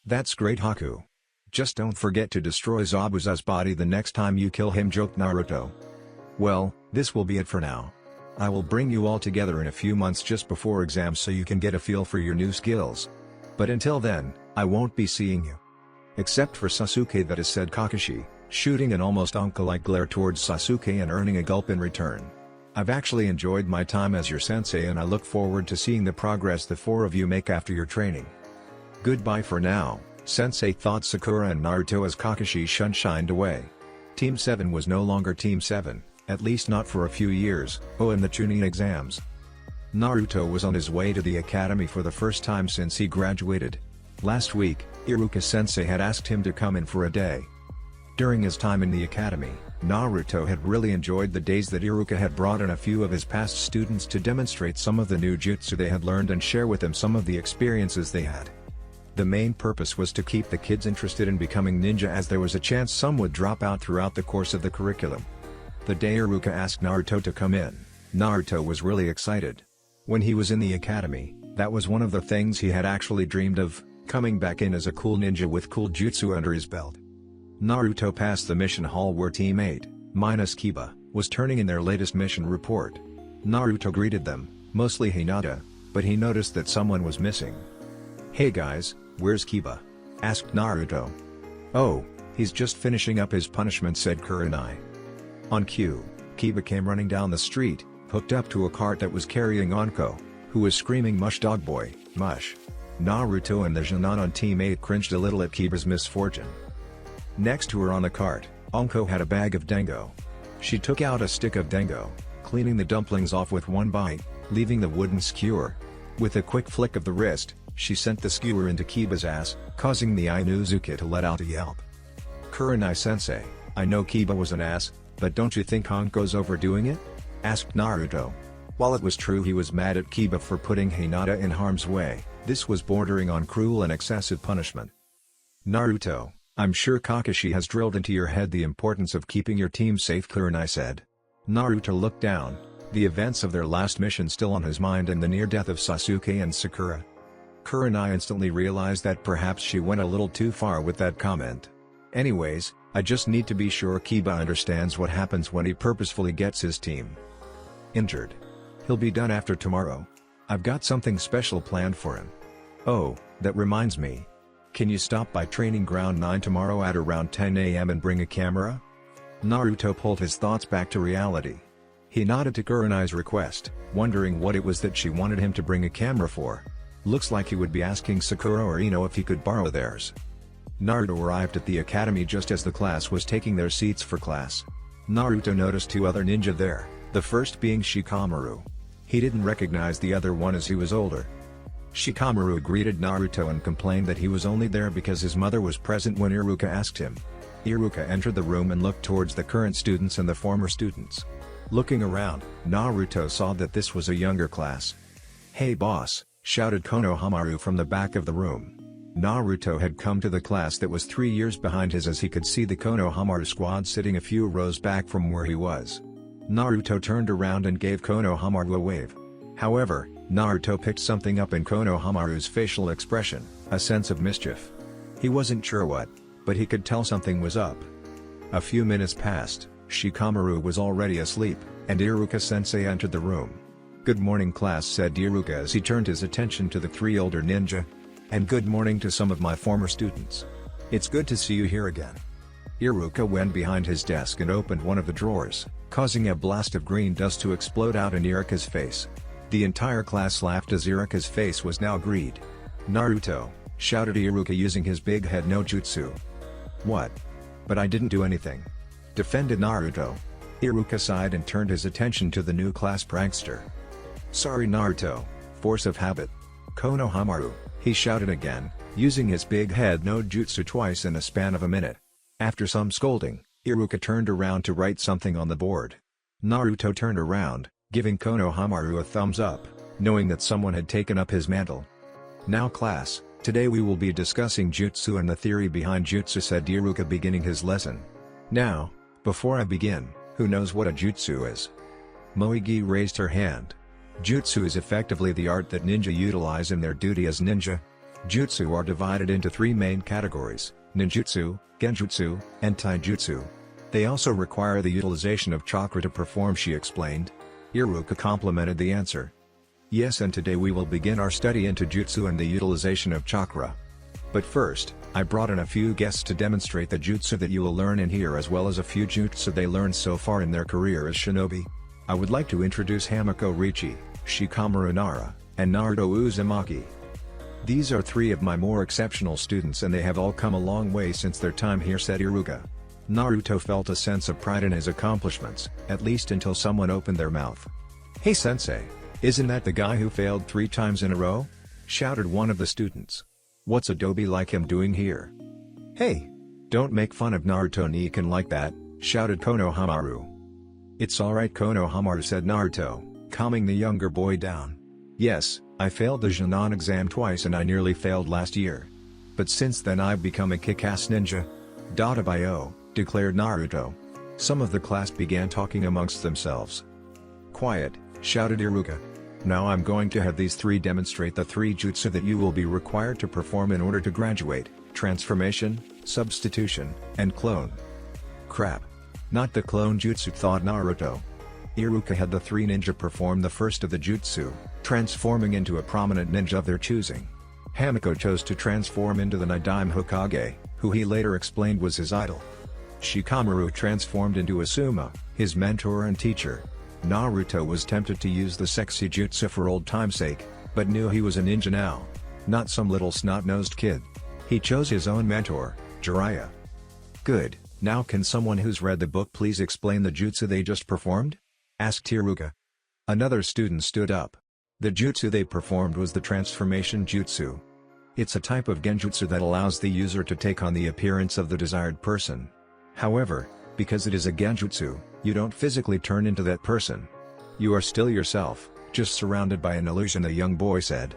"That's great, Haku. Just don't forget to destroy Zabuza's body the next time you kill him," joked Naruto. "Well, this will be it for now. I will bring you all together in a few months just before exams so you can get a feel for your new skills. But until then, I won't be seeing you." "Except for Sasuke, that is," said Kakashi, shooting an almost uncle-like glare towards Sasuke and earning a gulp in return. "I've actually enjoyed my time as your sensei and I look forward to seeing the progress the four of you make after your training." "Goodbye for now, Sensei," thought Sakura and Naruto as Kakashi shined away. Team 7 was no longer Team 7. At least not for a few years. Oh, and the Chunin exams. Naruto was on his way to the academy for the first time since he graduated. Last week, Iruka-sensei had asked him to come in for a day. During his time in the academy, Naruto had really enjoyed the days that Iruka had brought in a few of his past students to demonstrate some of the new jutsu they had learned and share with them some of the experiences they had. The main purpose was to keep the kids interested in becoming ninja, as there was a chance some would drop out throughout the course of the curriculum. The day Iruka asked Naruto to come in, Naruto was really excited. When he was in the academy, that was one of the things he had actually dreamed of, coming back in as a cool ninja with cool jutsu under his belt. Naruto passed the mission hall where Team 8, minus Kiba, was turning in their latest mission report. Naruto greeted them, mostly Hinata, but he noticed that someone was missing. "Hey guys, where's Kiba?" asked Naruto. "Oh, he's just finishing up his punishment," said Kurenai. On cue, Kiba came running down the street, hooked up to a cart that was carrying Anko, who was screaming "Mush dog boy, mush." Naruto and the Jonin on Team 8 cringed a little at Kiba's misfortune. Next to her on the cart, Anko had a bag of dango. She took out a stick of dango, cleaning the dumplings off with one bite, leaving the wooden skewer. With a quick flick of the wrist, she sent the skewer into Kiba's ass, causing the Inuzuka to let out a yelp. "Kurenai-sensei, I know Kiba was an ass, but don't you think Anko's overdoing it?" asked Naruto. While it was true he was mad at Kiba for putting Hinata in harm's way, this was bordering on cruel and excessive punishment. "Naruto, I'm sure Kakashi has drilled into your head the importance of keeping your team safe," Kurenai said. Naruto looked down, the events of their last mission still on his mind and the near death of Sasuke and Sakura. Kurenai instantly realized that perhaps she went a little too far with that comment. "Anyways, I just need to be sure Kiba understands what happens when he purposefully gets his team injured. He'll be done after tomorrow. I've got something special planned for him. Oh, that reminds me. Can you stop by Training Ground 9 tomorrow at around 10 AM and bring a camera?" Naruto pulled his thoughts back to reality. He nodded to Kurenai's request, wondering what it was that she wanted him to bring a camera for. Looks like he would be asking Sakura or Ino if he could borrow theirs. Naruto arrived at the academy just as the class was taking their seats for class. Naruto noticed two other ninja there, the first being Shikamaru. He didn't recognize the other one as he was older. Shikamaru greeted Naruto and complained that he was only there because his mother was present when Iruka asked him. Iruka entered the room and looked towards the current students and the former students. Looking around, Naruto saw that this was a younger class. "Hey boss," shouted Konohamaru from the back of the room. Naruto had come to the class that was 3 years behind his as he could see the Konohamaru squad sitting a few rows back from where he was. Naruto turned around and gave Konohamaru a wave. However, Naruto picked something up in Konohamaru's facial expression, a sense of mischief. He wasn't sure what, but he could tell something was up. A few minutes passed, Shikamaru was already asleep, and Iruka-sensei entered the room. "Good morning class," said Iruka as he turned his attention to the three older ninja. "And good morning to some of my former students. It's good to see you here again." Iruka went behind his desk and opened one of the drawers, causing a blast of green dust to explode out in Iruka's face. The entire class laughed as Iruka's face was now green. "Naruto!" shouted Iruka using his big head no jutsu. "What? But I didn't do anything," defended Naruto. Iruka sighed and turned his attention to the new class prankster. "Sorry Naruto, force of habit." "Konohamaru," he shouted again, using his big head no jutsu twice in a span of a minute. After some scolding, Iruka turned around to write something on the board. Naruto turned around, giving Konohamaru a thumbs up, knowing that someone had taken up his mantle. "Now class, today we will be discussing jutsu and the theory behind jutsu," said Iruka beginning his lesson. "Now, before I begin, who knows what a jutsu is?" Moegi raised her hand. Jutsu is effectively the art that ninja utilize in their duty as ninja. Jutsu are divided into three main categories: ninjutsu, genjutsu, and taijutsu. They also require the utilization of chakra to perform, she explained. Iruka complimented the answer. "Yes, and today we will begin our study into jutsu and the utilization of chakra. But first, I brought in a few guests to demonstrate the jutsu that you will learn in here as well as a few jutsu they learned so far in their career as shinobi. I would like to introduce Hamiko Richi, Shikamaru Nara, and Naruto Uzumaki. These are three of my more exceptional students and they have all come a long way since their time here," said Iruka. Naruto felt a sense of pride in his accomplishments, at least until someone opened their mouth. "Hey sensei, isn't that the guy who failed 3 times in a row?" shouted one of the students. "What's a dobi like him doing here?" "Hey! Don't make fun of Naruto Nikan like that," shouted Konohamaru. "It's alright Konohamaru," said Naruto, calming the younger boy down. "Yes, I failed the Jonin exam twice and I nearly failed last year. But since then I've become a kick-ass ninja. Databayo," declared Naruto. Some of the class began talking amongst themselves. "Quiet," shouted Iruka. "Now I'm going to have these three demonstrate the three jutsu that you will be required to perform in order to graduate: transformation, substitution, and clone." Crap. Not the clone jutsu, thought Naruto. Iruka had the three ninja perform the first of the jutsu, transforming into a prominent ninja of their choosing. Hamiko chose to transform into the Nidime Hokage, who he later explained was his idol. Shikamaru transformed into Asuma, his mentor and teacher. Naruto was tempted to use the sexy jutsu for old time's sake, but knew he was a ninja now. Not some little snot-nosed kid. He chose his own mentor, Jiraiya. "Good, now can someone who's read the book please explain the jutsu they just performed?" asked Iruka. Another student stood up. The jutsu they performed was the transformation jutsu. It's a type of genjutsu that allows the user to take on the appearance of the desired person. However, because it is a genjutsu, you don't physically turn into that person. You are still yourself, just surrounded by an illusion, the young boy said.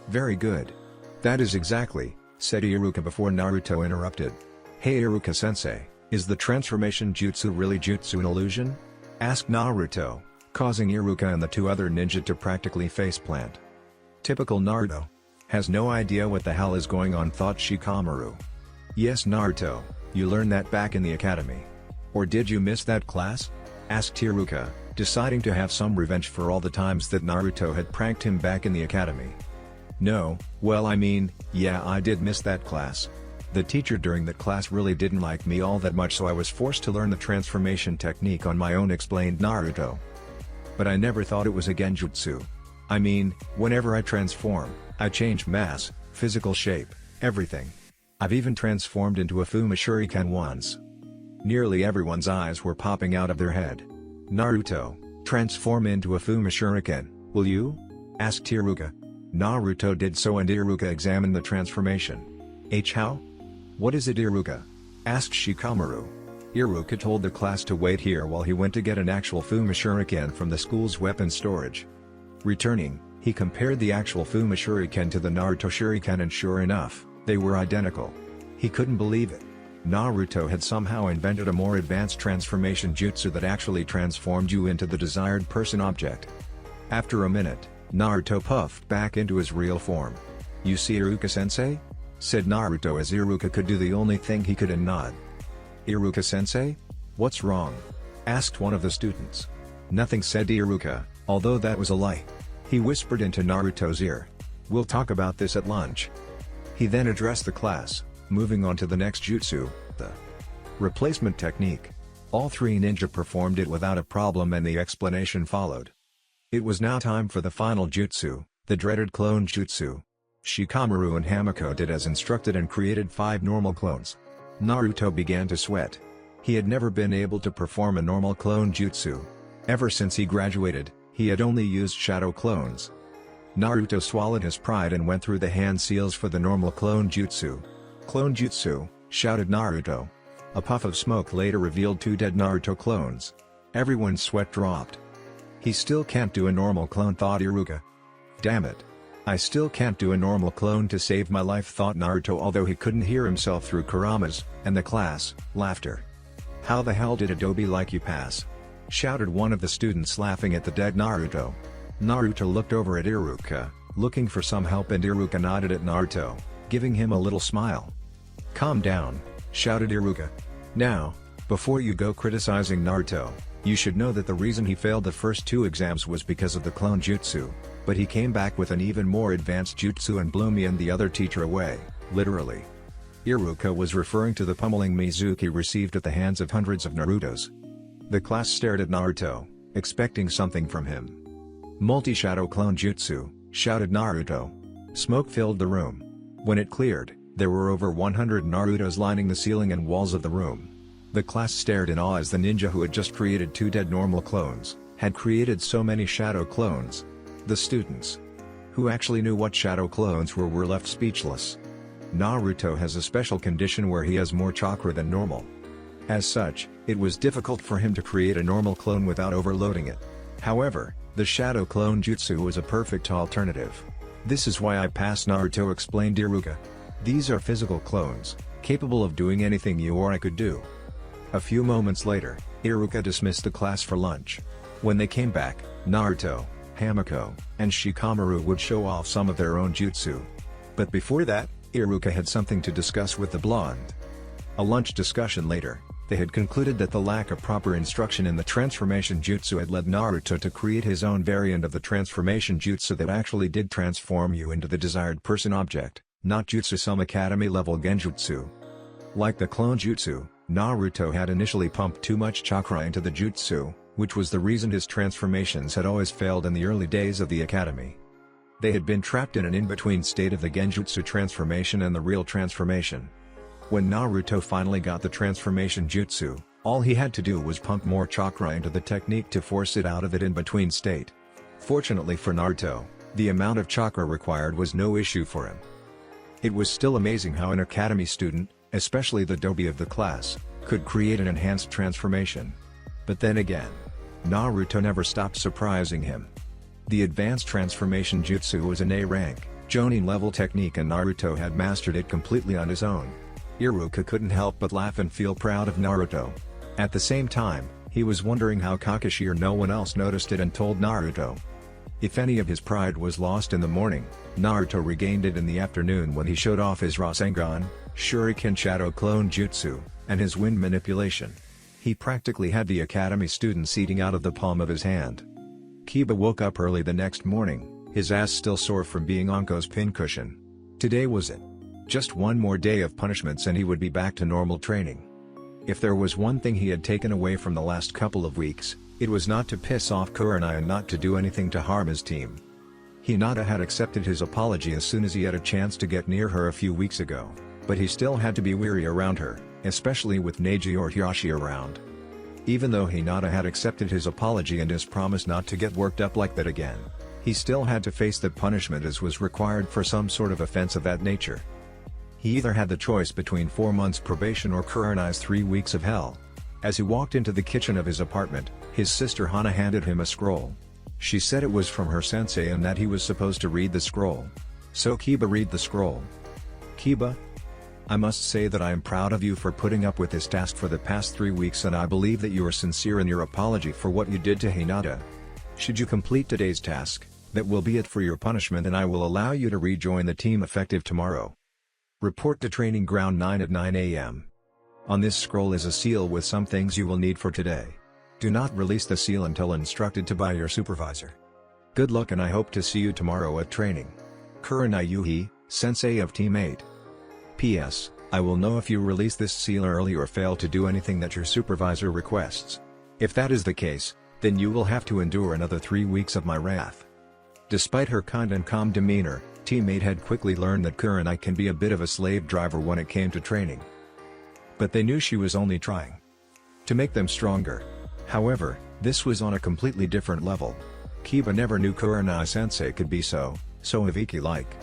"Very good. That is exactly," said Iruka before Naruto interrupted. "Hey Iruka-sensei, is the transformation jutsu really jutsu an illusion?" asked Naruto, causing Iruka and the two other ninja to practically faceplant. Typical Naruto. Has no idea what the hell is going on, thought Shikamaru. "Yes Naruto, you learned that back in the academy. Or did you miss that class?" asked Iruka, deciding to have some revenge for all the times that Naruto had pranked him back in the academy. "No, well I mean, yeah I did miss that class. The teacher during that class really didn't like me all that much, so I was forced to learn the transformation technique on my own," explained Naruto. "But I never thought it was a genjutsu. I mean, whenever I transform, I change mass, physical shape, everything. I've even transformed into a Fuma Shuriken once." Nearly everyone's eyes were popping out of their head. "Naruto, transform into a Fuma Shuriken, will you?" asked Iruka. Naruto did so and Iruka examined the transformation. "How? What is it Iruka?" asked Shikamaru. Iruka told the class to wait here while he went to get an actual Fuma Shuriken from the school's weapon storage. Returning, he compared the actual Fuma Shuriken to the Naruto Shuriken and sure enough, they were identical. He couldn't believe it. Naruto had somehow invented a more advanced transformation jutsu that actually transformed you into the desired person object. After a minute, Naruto puffed back into his real form. "You see Iruka-sensei?" said Naruto as Iruka could do the only thing he could and nod. "Iruka-sensei? What's wrong?" asked one of the students. "Nothing," said Iruka, although that was a lie. He whispered into Naruto's ear. "We'll talk about this at lunch." He then addressed the class, moving on to the next jutsu, the replacement technique. All three ninja performed it without a problem and the explanation followed. It was now time for the final jutsu, the dreaded clone jutsu. Shikamaru and Hamiko did as instructed and created 5 normal clones. Naruto began to sweat. He had never been able to perform a normal clone jutsu. Ever since he graduated, he had only used shadow clones. Naruto swallowed his pride and went through the hand seals for the normal clone jutsu. "Clone jutsu," shouted Naruto. A puff of smoke later revealed 2 dead Naruto clones. Everyone's sweat dropped. "He still can't do a normal clone," thought Iruka. "Damn it. I still can't do a normal clone to save my life," thought Naruto, although he couldn't hear himself through Kurama's and the class laughter. "How the hell did Adobe like you pass?" shouted one of the students laughing at the dead Naruto. Naruto looked over at Iruka, looking for some help, and Iruka nodded at Naruto, giving him a little smile. "Calm down," shouted Iruka. "Now, before you go criticizing Naruto, you should know that the reason he failed the first 2 exams was because of the clone jutsu, but he came back with an even more advanced jutsu and blew me and the other teacher away, literally." Iruka was referring to the pummeling Mizuki received at the hands of hundreds of Narutos. The class stared at Naruto, expecting something from him. "Multi-shadow clone jutsu," shouted Naruto. Smoke filled the room. When it cleared, there were over 100 Narutos lining the ceiling and walls of the room. The class stared in awe as the ninja who had just created 2 dead normal clones, had created so many shadow clones. The students, who actually knew what shadow clones were left speechless. Naruto has a special condition where he has more chakra than normal. As such, it was difficult for him to create a normal clone without overloading it. However, the shadow clone jutsu was a perfect alternative. "This is why I passed," Naruto explained Iruka. "These are physical clones, capable of doing anything you or I could do." A few moments later, Iruka dismissed the class for lunch. When they came back, Naruto, Hamiko, and Shikamaru would show off some of their own jutsu. But before that, Iruka had something to discuss with the blonde. A lunch discussion later, they had concluded that the lack of proper instruction in the transformation jutsu had led Naruto to create his own variant of the transformation jutsu that actually did transform you into the desired person object, not jutsu some academy level genjutsu. Like the clone jutsu, Naruto had initially pumped too much chakra into the jutsu, which was the reason his transformations had always failed in the early days of the academy. They had been trapped in an in-between state of the genjutsu transformation and the real transformation. When Naruto finally got the transformation jutsu, all he had to do was pump more chakra into the technique to force it out of that in-between state. Fortunately for Naruto, the amount of chakra required was no issue for him. It was still amazing how an academy student, especially the dobi of the class, could create an enhanced transformation. But then again, Naruto never stopped surprising him. The advanced transformation jutsu was an A-rank, Jonin level technique and Naruto had mastered it completely on his own. Iruka couldn't help but laugh and feel proud of Naruto. At the same time, he was wondering how Kakashi or no one else noticed it and told Naruto. If any of his pride was lost in the morning, Naruto regained it in the afternoon when he showed off his Rasengan, Shuriken Shadow Clone Jutsu, and his wind manipulation. He practically had the academy students eating out of the palm of his hand. Kiba woke up early the next morning, his ass still sore from being Anko's pincushion. Today was it. Just one more day of punishments and he would be back to normal training. If there was one thing he had taken away from the last couple of weeks, it was not to piss off Kurama and not to do anything to harm his team. Hinata had accepted his apology as soon as he had a chance to get near her a few weeks ago, but he still had to be wary around her, especially with Neji or Hiyashi around. Even though Hinata had accepted his apology and his promise not to get worked up like that again, he still had to face the punishment as was required for some sort of offense of that nature. He either had the choice between 4 months probation or Kurama's 3 weeks of hell. As he walked into the kitchen of his apartment, his sister Hana handed him a scroll. She said it was from her sensei and that he was supposed to read the scroll. So Kiba read the scroll. Kiba? I must say that I am proud of you for putting up with this task for the past 3 weeks and I believe that you are sincere in your apology for what you did to Hinata. Should you complete today's task, that will be it for your punishment and I will allow you to rejoin the team effective tomorrow. Report to Training Ground 9 at 9 AM. On this scroll is a seal with some things you will need for today. Do not release the seal until instructed to by your supervisor. Good luck and I hope to see you tomorrow at training. Kurama Yuhi, Sensei of Team 8. P.S. I will know if you release this seal early or fail to do anything that your supervisor requests. If that is the case, then you will have to endure another 3 weeks of my wrath. Despite her kind and calm demeanor, Team 8 had quickly learned that Kurama can be a bit of a slave driver when it came to training. But they knew she was only trying to make them stronger. However, this was on a completely different level. Kiba never knew Kurama-sensei could be so Hibiki-like.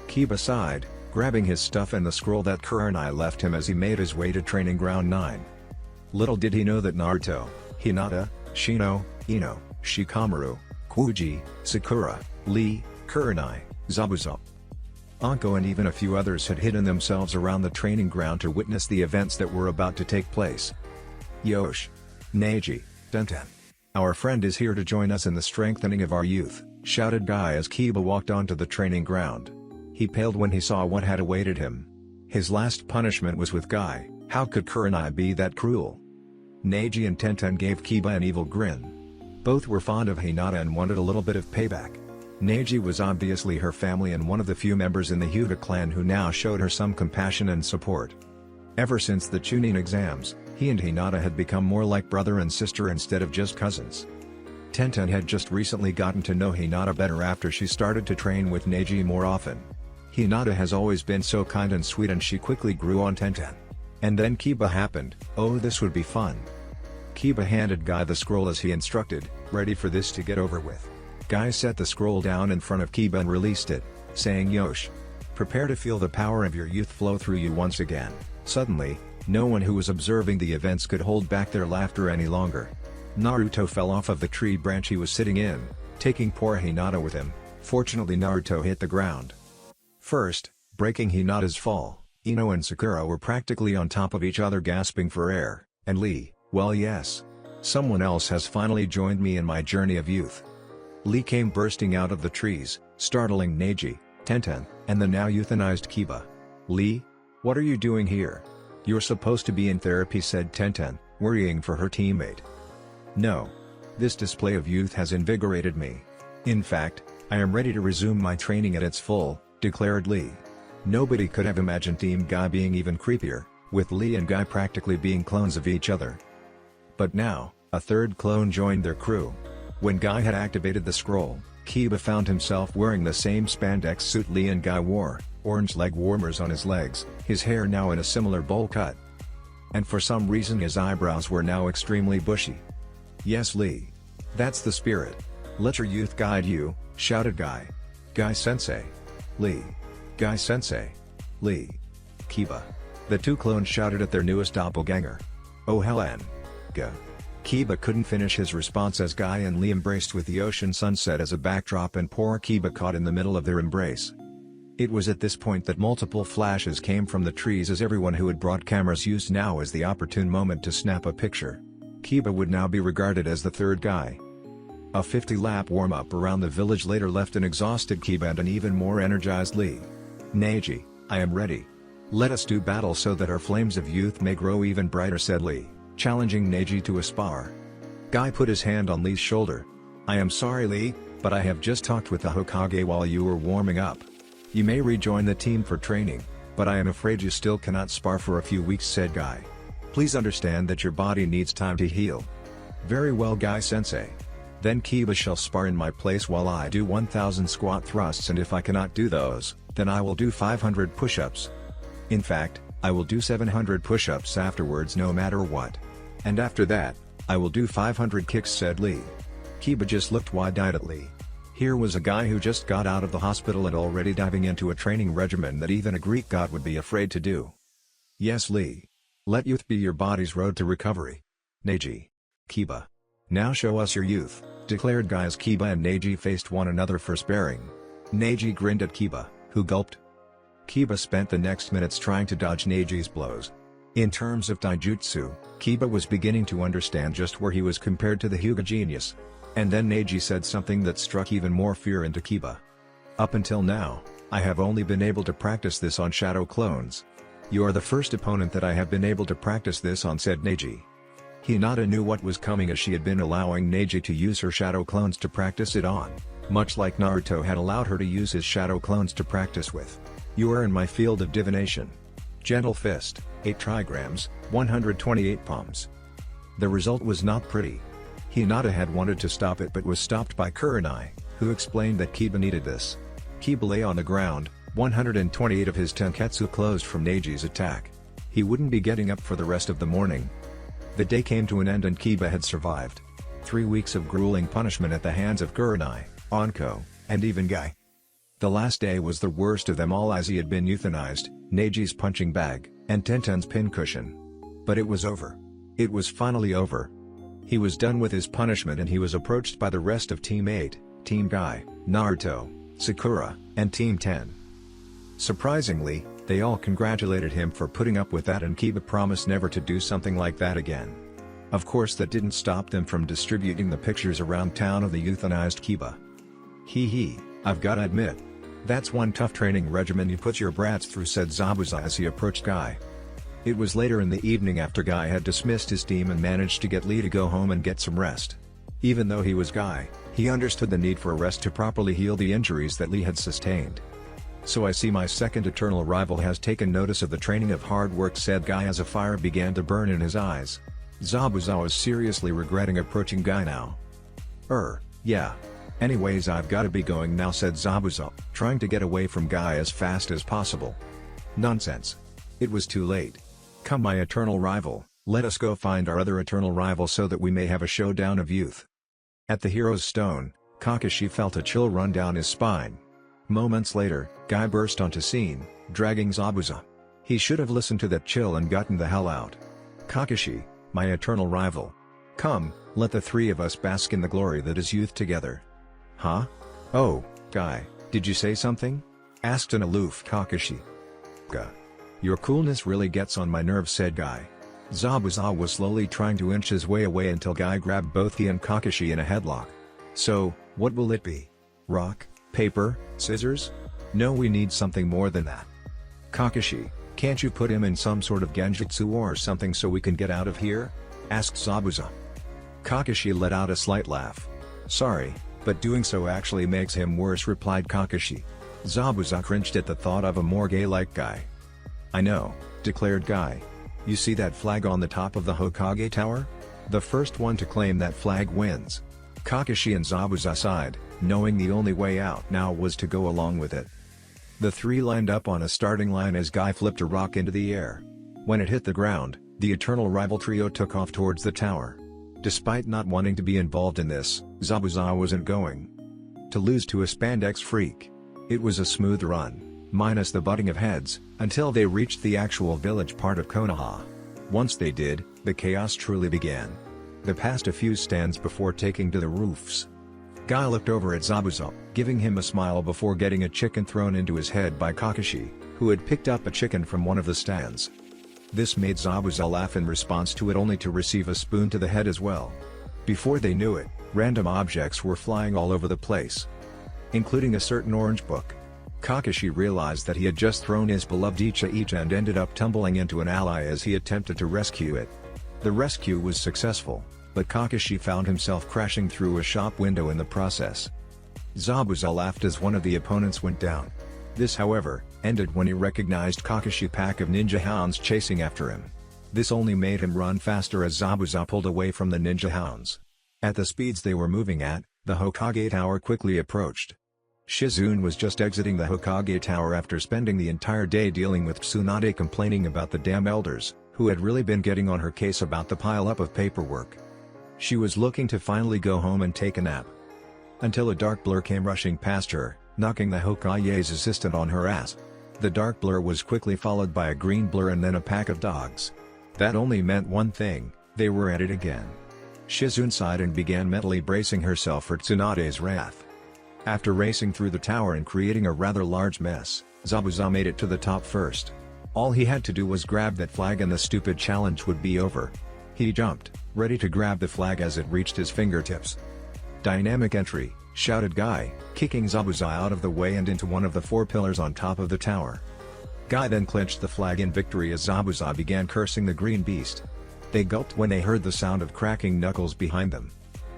Kiba sighed, grabbing his stuff and the scroll that Kurama left him as he made his way to Training Ground 9. Little did he know that Naruto, Hinata, Shino, Ino, Shikamaru, Kuji, Sakura, Lee, Kurenai, Zabuza, Anko and even a few others had hidden themselves around the training ground to witness the events that were about to take place. Yosh! Neji, Tenten! Our friend is here to join us in the strengthening of our youth, shouted Guy as Kiba walked onto the training ground. He paled when he saw what had awaited him. His last punishment was with Guy, how could Kurenai be that cruel? Neji and Tenten gave Kiba an evil grin. Both were fond of Hinata and wanted a little bit of payback. Neji was obviously her family and one of the few members in the Hyuga clan who now showed her some compassion and support. Ever since the Chunin exams, he and Hinata had become more like brother and sister instead of just cousins. Tenten had just recently gotten to know Hinata better after she started to train with Neji more often. Hinata has always been so kind and sweet and she quickly grew on Tenten. And then Kiba happened. Oh, this would be fun. Kiba handed Guy the scroll as he instructed, ready for this to get over with. Guy set the scroll down in front of Kiba and released it, saying Yosh! Prepare to feel the power of your youth flow through you once again. Suddenly, no one who was observing the events could hold back their laughter any longer. Naruto fell off of the tree branch he was sitting in, taking poor Hinata with him. Fortunately Naruto hit the ground first, breaking Hinata's fall. Ino and Sakura were practically on top of each other gasping for air, And Lee, well yes. Someone else has finally joined me in my journey of youth. Lee came bursting out of the trees, startling Neji, Tenten, and the now euthanized Kiba. Lee? What are you doing here? You're supposed to be in therapy, said Tenten, worrying for her teammate. No. This display of youth has invigorated me. In fact, I am ready to resume my training at its full, declared Lee. Nobody could have imagined Team Guy being even creepier, with Lee and Guy practically being clones of each other. But now, a third clone joined their crew. When Guy had activated the scroll, Kiba found himself wearing the same spandex suit Lee and Guy wore, orange leg warmers on his legs, his hair now in a similar bowl cut. And for some reason his eyebrows were now extremely bushy. Yes, Lee. That's the spirit. Let your youth guide you, shouted Guy. Guy-sensei. Lee. Guy-sensei. Lee. Kiba. The two clones shouted at their newest doppelganger. Oh Helen. Gah. Kiba couldn't finish his response as Guy and Lee embraced with the ocean sunset as a backdrop and poor Kiba caught in the middle of their embrace. It was at this point that multiple flashes came from the trees as everyone who had brought cameras used now as the opportune moment to snap a picture. Kiba would now be regarded as the third Guy. A 50-lap warm-up around the village later left an exhausted Kiba and an even more energized Lee. Neji, I am ready. Let us do battle so that our flames of youth may grow even brighter, said Lee, challenging Neji to a spar. Guy put his hand on Lee's shoulder. I am sorry, Lee, but I have just talked with the Hokage while you were warming up. You may rejoin the team for training, but I am afraid you still cannot spar for a few weeks, said Guy. Please understand that your body needs time to heal. Very well, Guy-sensei. Then Kiba shall spar in my place while I do 1000 squat thrusts, and if I cannot do those, then I will do 500 push-ups. In fact, I will do 700 push-ups afterwards no matter what. And after that, I will do 500 kicks, said Lee. Kiba just looked wide-eyed at Lee. Here was a guy who just got out of the hospital and already diving into a training regimen that even a Greek god would be afraid to do. Yes, Lee. Let youth be your body's road to recovery. Neji. Kiba. Now show us your youth, declared Guy as Kiba and Neji faced one another for sparring. Neji grinned at Kiba, who gulped. Kiba spent the next minutes trying to dodge Neji's blows. In terms of taijutsu, Kiba was beginning to understand just where he was compared to the Hyuga genius. And then Neji said something that struck even more fear into Kiba. Up until now, I have only been able to practice this on shadow clones. You are the first opponent that I have been able to practice this on, said Neji. Hinata knew what was coming as she had been allowing Neji to use her shadow clones to practice it on, much like Naruto had allowed her to use his shadow clones to practice with. You are in my field of divination. Gentle fist, 8 trigrams, 128 palms. The result was not pretty. Hinata had wanted to stop it but was stopped by Kurenai, who explained that Kiba needed this. Kiba lay on the ground, 128 of his tenketsu closed from Neji's attack. He wouldn't be getting up for the rest of the morning. The day came to an end and Kiba had survived 3 weeks of grueling punishment at the hands of Kurenai, Anko, and even Guy. The last day was the worst of them all as he had been euthanized, Neji's punching bag, and Tenten's pincushion. But it was over. It was finally over. He was done with his punishment and he was approached by the rest of Team 8, Team Guy, Naruto, Sakura, and Team 10. Surprisingly, they all congratulated him for putting up with that and Kiba promised never to do something like that again. Of course that didn't stop them from distributing the pictures around town of the euthanized Kiba. Hee, I've gotta admit. That's one tough training regimen you put your brats through, said Zabuza as he approached Guy. It was later in the evening after Guy had dismissed his team and managed to get Lee to go home and get some rest. Even though he was Guy, he understood the need for a rest to properly heal the injuries that Lee had sustained. So I see my second eternal rival has taken notice of the training of hard work, said Guy as a fire began to burn in his eyes. Zabuza was seriously regretting approaching Guy now. Yeah. Anyways, I've gotta be going now, said Zabuza, trying to get away from Guy as fast as possible. Nonsense. It was too late. Come, my eternal rival, let us go find our other eternal rival so that we may have a showdown of youth. At the Hero's Stone, Kakashi felt a chill run down his spine. Moments later, Guy burst onto scene, dragging Zabuza. He should have listened to that chill and gotten the hell out. Kakashi, my eternal rival. Come, let the three of us bask in the glory that is youth together. Huh? Oh, Guy, did you say something? Asked an aloof Kakashi. Your coolness really gets on my nerves, said Guy. Zabuza was slowly trying to inch his way away until Guy grabbed both he and Kakashi in a headlock. So, what will it be? Rock, paper, scissors? No, we need something more than that. Kakashi, can't you put him in some sort of genjutsu or something so we can get out of here? Asked Zabuza. Kakashi let out a slight laugh. Sorry, but doing so actually makes him worse, replied Kakashi. Zabuza cringed at the thought of a more gay-like Guy. I know, declared Guy. You see that flag on the top of the Hokage tower? The first one to claim that flag wins. Kakashi and Zabuza sighed, knowing the only way out now was to go along with it. The three lined up on a starting line as Guy flipped a rock into the air. When it hit the ground, the eternal rival trio took off towards the tower. Despite not wanting to be involved in this, Zabuza wasn't going to lose to a spandex freak. It was a smooth run, minus the butting of heads, until they reached the actual village part of Konoha. Once they did, the chaos truly began. They passed a few stands before taking to the roofs. Guy looked over at Zabuza, giving him a smile before getting a chicken thrown into his head by Kakashi, who had picked up a chicken from one of the stands. This made Zabuza laugh in response to it, only to receive a spoon to the head as well. Before they knew it, random objects were flying all over the place, including a certain orange book. Kakashi realized that he had just thrown his beloved Icha and ended up tumbling into an ally as he attempted to rescue it. The rescue was successful, but Kakashi found himself crashing through a shop window in the process. Zabuza laughed as one of the opponents went down. This, however, ended when he recognized Kakashi's pack of ninja hounds chasing after him. This only made him run faster as Zabuza pulled away from the ninja hounds. At the speeds they were moving at, the Hokage tower quickly approached. Shizune was just exiting the Hokage tower after spending the entire day dealing with Tsunade complaining about the damn elders, who had really been getting on her case about the pile-up of paperwork. She was looking to finally go home and take a nap, until a dark blur came rushing past her, knocking the Hokage's assistant on her ass. The dark blur was quickly followed by a green blur and then a pack of dogs. That only meant one thing: they were at it again. Shizune sighed and began mentally bracing herself for Tsunade's wrath. After racing through the tower and creating a rather large mess, Zabuza made it to the top first. All he had to do was grab that flag and the stupid challenge would be over. He jumped, ready to grab the flag as it reached his fingertips. Dynamic entry, shouted Guy, kicking Zabuza out of the way and into one of the 4 pillars on top of the tower. Guy then clenched the flag in victory as Zabuza began cursing the green beast. They gulped when they heard the sound of cracking knuckles behind them.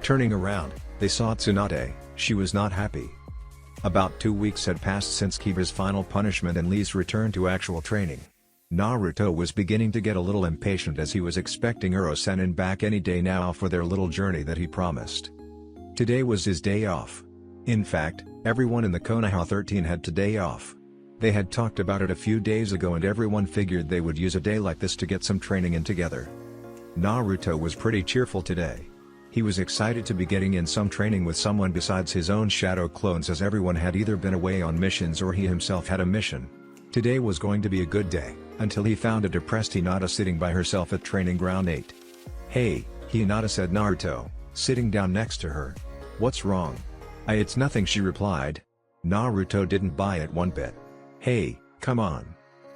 Turning around, they saw Tsunade. She was not happy. About 2 weeks had passed since Kiba's final punishment and Lee's return to actual training. Naruto was beginning to get a little impatient as he was expecting Uro-Sennin back any day now for their little journey that he promised. Today was his day off. In fact, everyone in the Konoha 13 had today off. They had talked about it a few days ago and everyone figured they would use a day like this to get some training in together. Naruto was pretty cheerful today. He was excited to be getting in some training with someone besides his own shadow clones, as everyone had either been away on missions or he himself had a mission. Today was going to be a good day, until he found a depressed Hinata sitting by herself at Training Ground 8. "Hey, Hinata," said Naruto, sitting down next to her. "What's wrong?" It's nothing," she replied. Naruto didn't buy it one bit. "Hey, come on.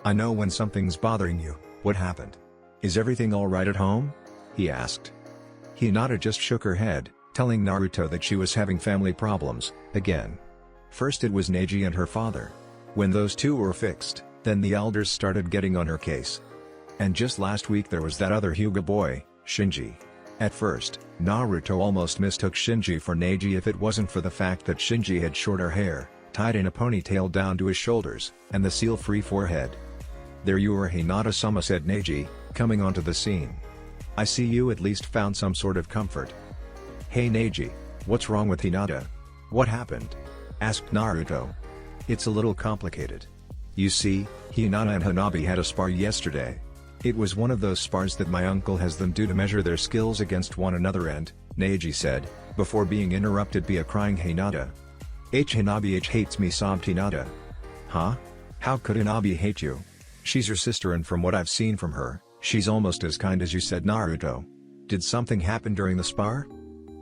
I know when something's bothering you. What happened? Is everything alright at home?" he asked. Hinata just shook her head, telling Naruto that she was having family problems, again. First it was Neji and her father. When those two were fixed, then the elders started getting on her case. And just last week there was that other Hyuga boy, Shinji. At first, Naruto almost mistook Shinji for Neji if it wasn't for the fact that Shinji had shorter hair, tied in a ponytail down to his shoulders, and the seal-free forehead. "There you are, Hinata-sama," said Neji, coming onto the scene. "I see you at least found some sort of comfort." "Hey Neji, what's wrong with Hinata? What happened?" asked Naruto. "It's a little complicated. You see, Hinata and Hanabi had a spar yesterday. It was one of those spars that my uncle has them do to measure their skills against one another and," Neji said, before being interrupted by a crying Hinata. Hanabi hates me," sobbed Hinata. "Huh? How could Hanabi hate you? She's your sister and from what I've seen from her, she's almost as kind as you," said Naruto. "Did something happen during the spar?"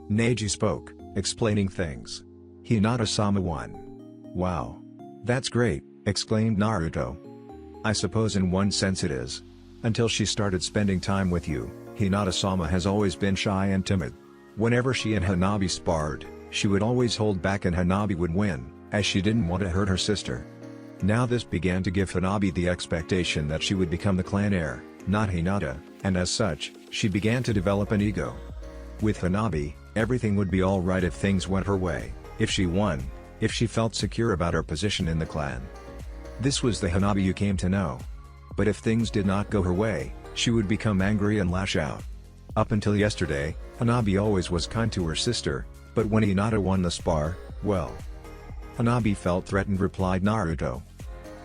Neji spoke, explaining things. "Hinata-sama won." "Wow. That's great," exclaimed Naruto. "I suppose in one sense it is. Until she started spending time with you, Hinata-sama has always been shy and timid. Whenever she and Hanabi sparred, she would always hold back and Hanabi would win, as she didn't want to hurt her sister. Now this began to give Hanabi the expectation that she would become the clan heir, not Hinata, and as such, she began to develop an ego. With Hanabi, everything would be alright if things went her way, if she won, if she felt secure about her position in the clan. This was the Hanabi you came to know. But if things did not go her way, she would become angry and lash out. Up until yesterday, Hanabi always was kind to her sister, but when Hinata won the spar, well. Hanabi felt threatened, replied Naruto.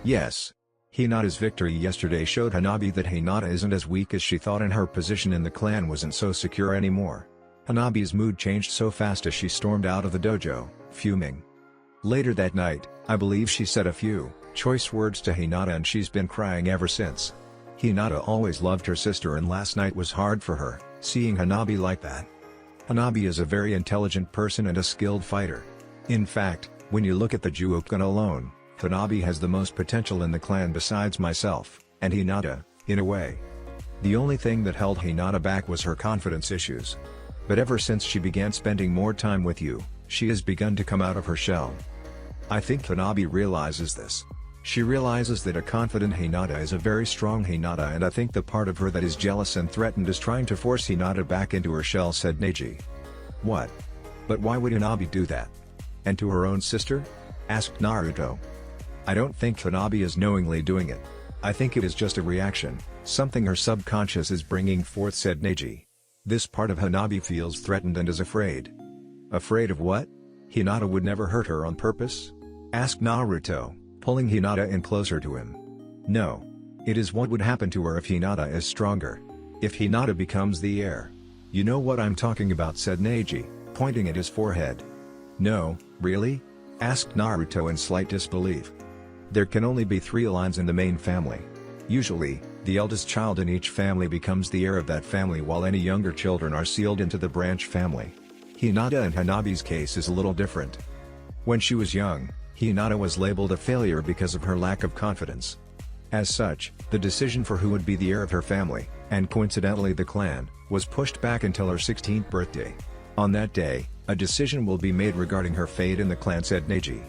Yes. Hinata's victory yesterday showed Hanabi that Hinata isn't as weak as she thought and her position in the clan wasn't so secure anymore. Hanabi's mood changed so fast as she stormed out of the dojo, fuming. Later that night, I believe she said a few choice words to Hinata and she's been crying ever since. Hinata always loved her sister and last night was hard for her, seeing Hanabi like that. Hanabi is a very intelligent person and a skilled fighter. In fact, when you look at the Juokan alone, Hanabi has the most potential in the clan besides myself, and Hinata, in a way. The only thing that held Hinata back was her confidence issues. But ever since she began spending more time with you, she has begun to come out of her shell. I think Hanabi realizes this. She realizes that a confident Hinata is a very strong Hinata and I think the part of her that is jealous and threatened is trying to force Hinata back into her shell, said Neji. What? But why would Hanabi do that? And to her own sister? Asked Naruto. I don't think Hanabi is knowingly doing it. I think it is just a reaction, something her subconscious is bringing forth, said Neji. This part of Hanabi feels threatened and is afraid. Afraid of what? Hinata would never hurt her on purpose? Asked Naruto, pulling Hinata in closer to him. No. It is what would happen to her if Hinata is stronger. If Hinata becomes the heir. You know what I'm talking about, said Neji, pointing at his forehead. No, really? Asked Naruto in slight disbelief. There can only be 3 lines in the main family. Usually, the eldest child in each family becomes the heir of that family while any younger children are sealed into the branch family. Hinata and Hanabi's case is a little different. When she was young, Hinata was labeled a failure because of her lack of confidence. As such, the decision for who would be the heir of her family, and coincidentally the clan, was pushed back until her 16th birthday. On that day, a decision will be made regarding her fate in the clan, said Neji.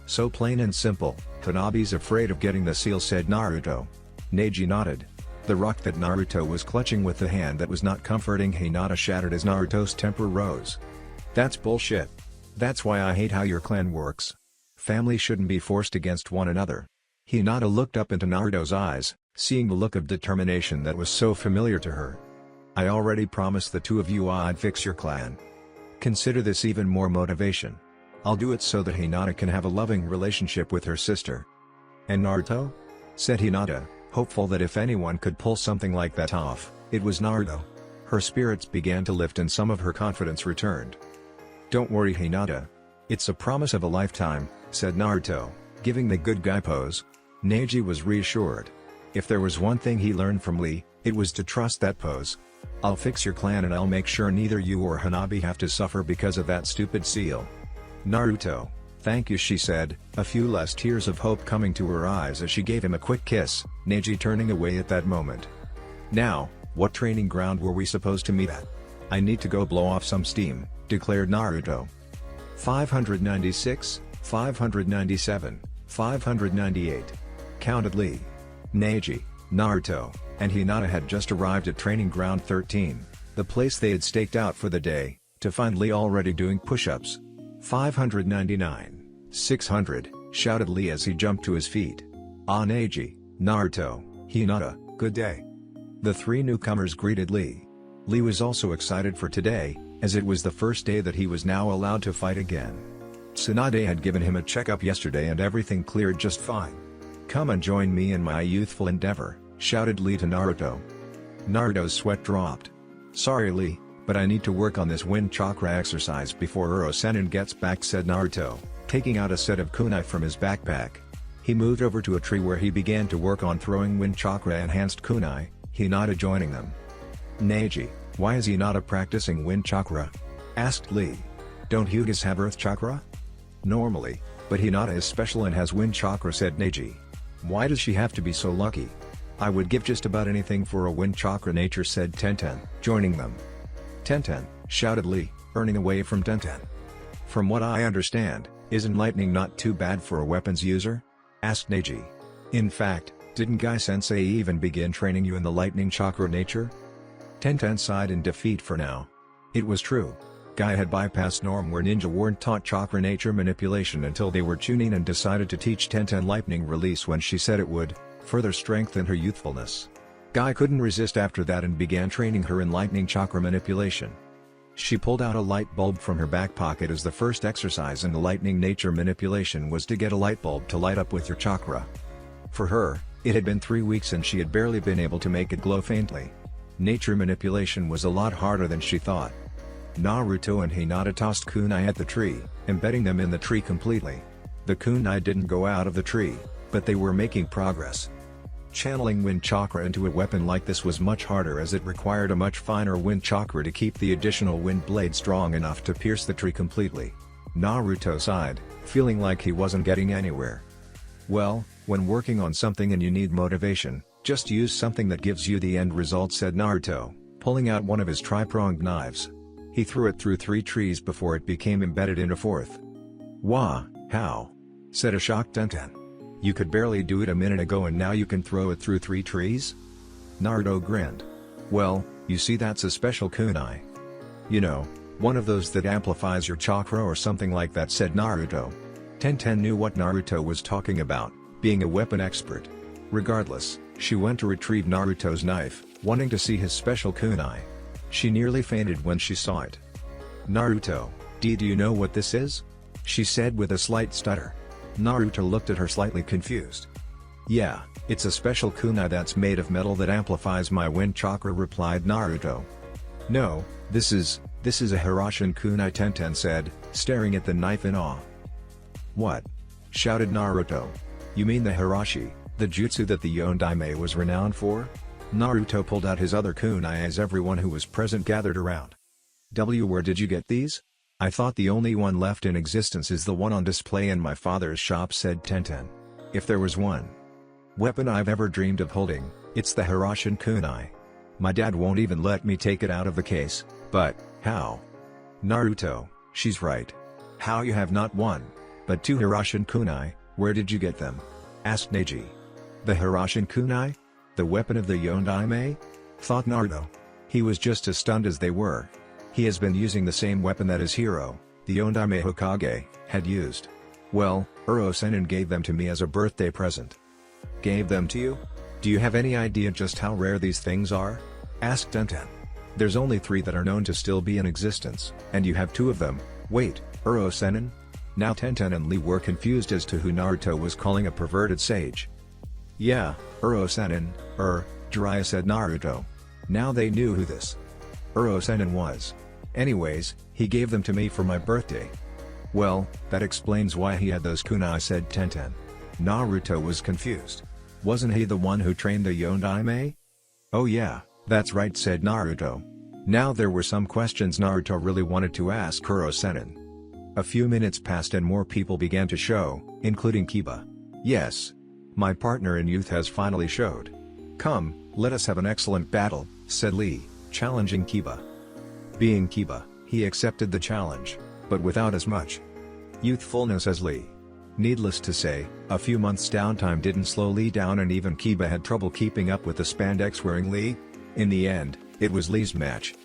So plain and simple, Hanabi's afraid of getting the seal, said Naruto. Neji nodded. The rock that Naruto was clutching with the hand that was not comforting Hinata shattered as Naruto's temper rose. That's bullshit. That's why I hate how your clan works. Family shouldn't be forced against one another. Hinata looked up into Naruto's eyes, seeing the look of determination that was so familiar to her. I already promised the 2 of you I'd fix your clan. Consider this even more motivation. I'll do it so that Hinata can have a loving relationship with her sister. And Naruto? Said Hinata, hopeful that if anyone could pull something like that off, it was Naruto. Her spirits began to lift and some of her confidence returned. Don't worry, Hinata. It's a promise of a lifetime, said Naruto, giving the good guy pose. Neji was reassured. If there was one thing he learned from Lee, it was to trust that pose. I'll fix your clan and I'll make sure neither you or Hanabi have to suffer because of that stupid seal. Naruto, thank you, she said, a few less tears of hope coming to her eyes as she gave him a quick kiss, Neji turning away at that moment. Now, what training ground were we supposed to meet at? I need to go blow off some steam, declared Naruto. 596, 597, 598. Counted Lee. Neji, Naruto, and Hinata had just arrived at Training Ground 13, the place they had staked out for the day, to find Lee already doing push-ups. 599, 600, shouted Lee as he jumped to his feet. Ah, Neji, Naruto, Hinata, good day. The 3 newcomers greeted Lee. Lee was also excited for today, as it was the first day that he was now allowed to fight again. Tsunade had given him a checkup yesterday and everything cleared just fine. Come and join me in my youthful endeavor, shouted Lee to Naruto. Naruto's sweat dropped. Sorry Lee, but I need to work on this wind chakra exercise before Uro-sennin gets back, said Naruto, taking out a set of kunai from his backpack. He moved over to a tree where he began to work on throwing wind chakra enhanced kunai, Hinata joining them. Neji, why is Hinata practicing wind chakra? Asked Lee. Don't Hyugas have earth chakra? Normally, but Hinata is special and has wind chakra, said Neji. Why does she have to be so lucky? I would give just about anything for a wind chakra nature, said Tenten, joining them. Tenten, shouted Lee, turning away from Tenten. From what I understand, isn't lightning not too bad for a weapons user? Asked Neji. In fact, didn't Guy-sensei even begin training you in the lightning chakra nature? Tenten sighed in defeat for now. It was true. Guy had bypassed norm where ninja weren't taught chakra nature manipulation until they were Chunin and decided to teach Tenten lightning release when she said it would further strengthen her youthfulness. Guy couldn't resist after that and began training her in lightning chakra manipulation. She pulled out a light bulb from her back pocket as the first exercise in the lightning nature manipulation was to get a light bulb to light up with your chakra. For her, it had been 3 weeks and she had barely been able to make it glow faintly. Nature manipulation was a lot harder than she thought. Naruto and Hinata tossed kunai at the tree, embedding them in the tree completely. The kunai didn't go out of the tree, but they were making progress. Channeling wind chakra into a weapon like this was much harder as it required a much finer wind chakra to keep the additional wind blade strong enough to pierce the tree completely. Naruto sighed, feeling like he wasn't getting anywhere. Well, when working on something and you need motivation, just use something that gives you the end result, said Naruto, pulling out one of his tri-pronged knives. He threw it through 3 trees before it became embedded in a 4th. Wah, how? Said a shocked Tenten. You could barely do it a minute ago and now you can throw it through 3 trees? Naruto grinned. Well, you see, that's a special kunai. You know, one of those that amplifies your chakra or something like that, said Naruto. Tenten knew what Naruto was talking about, being a weapon expert. Regardless, she went to retrieve Naruto's knife, wanting to see his special kunai. She nearly fainted when she saw it. Naruto, do you know what this is? She said with a slight stutter. Naruto looked at her slightly confused. Yeah, it's a special kunai that's made of metal that amplifies my wind chakra, replied Naruto. No, this is a Hirashin kunai, Tenten said, staring at the knife in awe. What? Shouted Naruto. You mean the Hirashi, the jutsu that the Yondaime was renowned for? Naruto pulled out his other kunai as everyone who was present gathered around. Where did you get these? I thought the only one left in existence is the one on display in my father's shop, said Tenten. If there was one weapon I've ever dreamed of holding, it's the Hirashin kunai. My dad won't even let me take it out of the case, but how? Naruto, she's right. How you have not one, but 2 Hirashin kunai, where did you get them? Asked Neji. The Hirashin kunai? The weapon of the Yondaime? Thought Naruto. He was just as stunned as they were. He has been using the same weapon that his hero, the Yondaime Hokage, had used. Well, Uro-sennin gave them to me as a birthday present. Gave them to you? Do you have any idea just how rare these things are? Asked Tenten. There's only 3 that are known to still be in existence, and you have 2 of them. Wait, Uro-sennin? Now Tenten and Lee were confused as to who Naruto was calling a perverted sage. Yeah, Uro-sennin, Jiraiya, said Naruto. Now they knew who this Uro-sennin was. Anyways, he gave them to me for my birthday. Well, that explains why he had those kunai, said Tenten. Naruto was confused. Wasn't he the one who trained the Yondaime? Oh yeah, that's right, said Naruto. Now there were some questions Naruto really wanted to ask Uro-sennin. A few minutes passed and more people began to show, including Kiba. Yes. My partner in youth has finally showed. Come, let us have an excellent battle, said Lee, challenging Kiba. Being Kiba, he accepted the challenge, but without as much youthfulness as Lee. Needless to say, a few months' downtime didn't slow Lee down and even Kiba had trouble keeping up with the spandex-wearing Lee. In the end, it was Lee's match.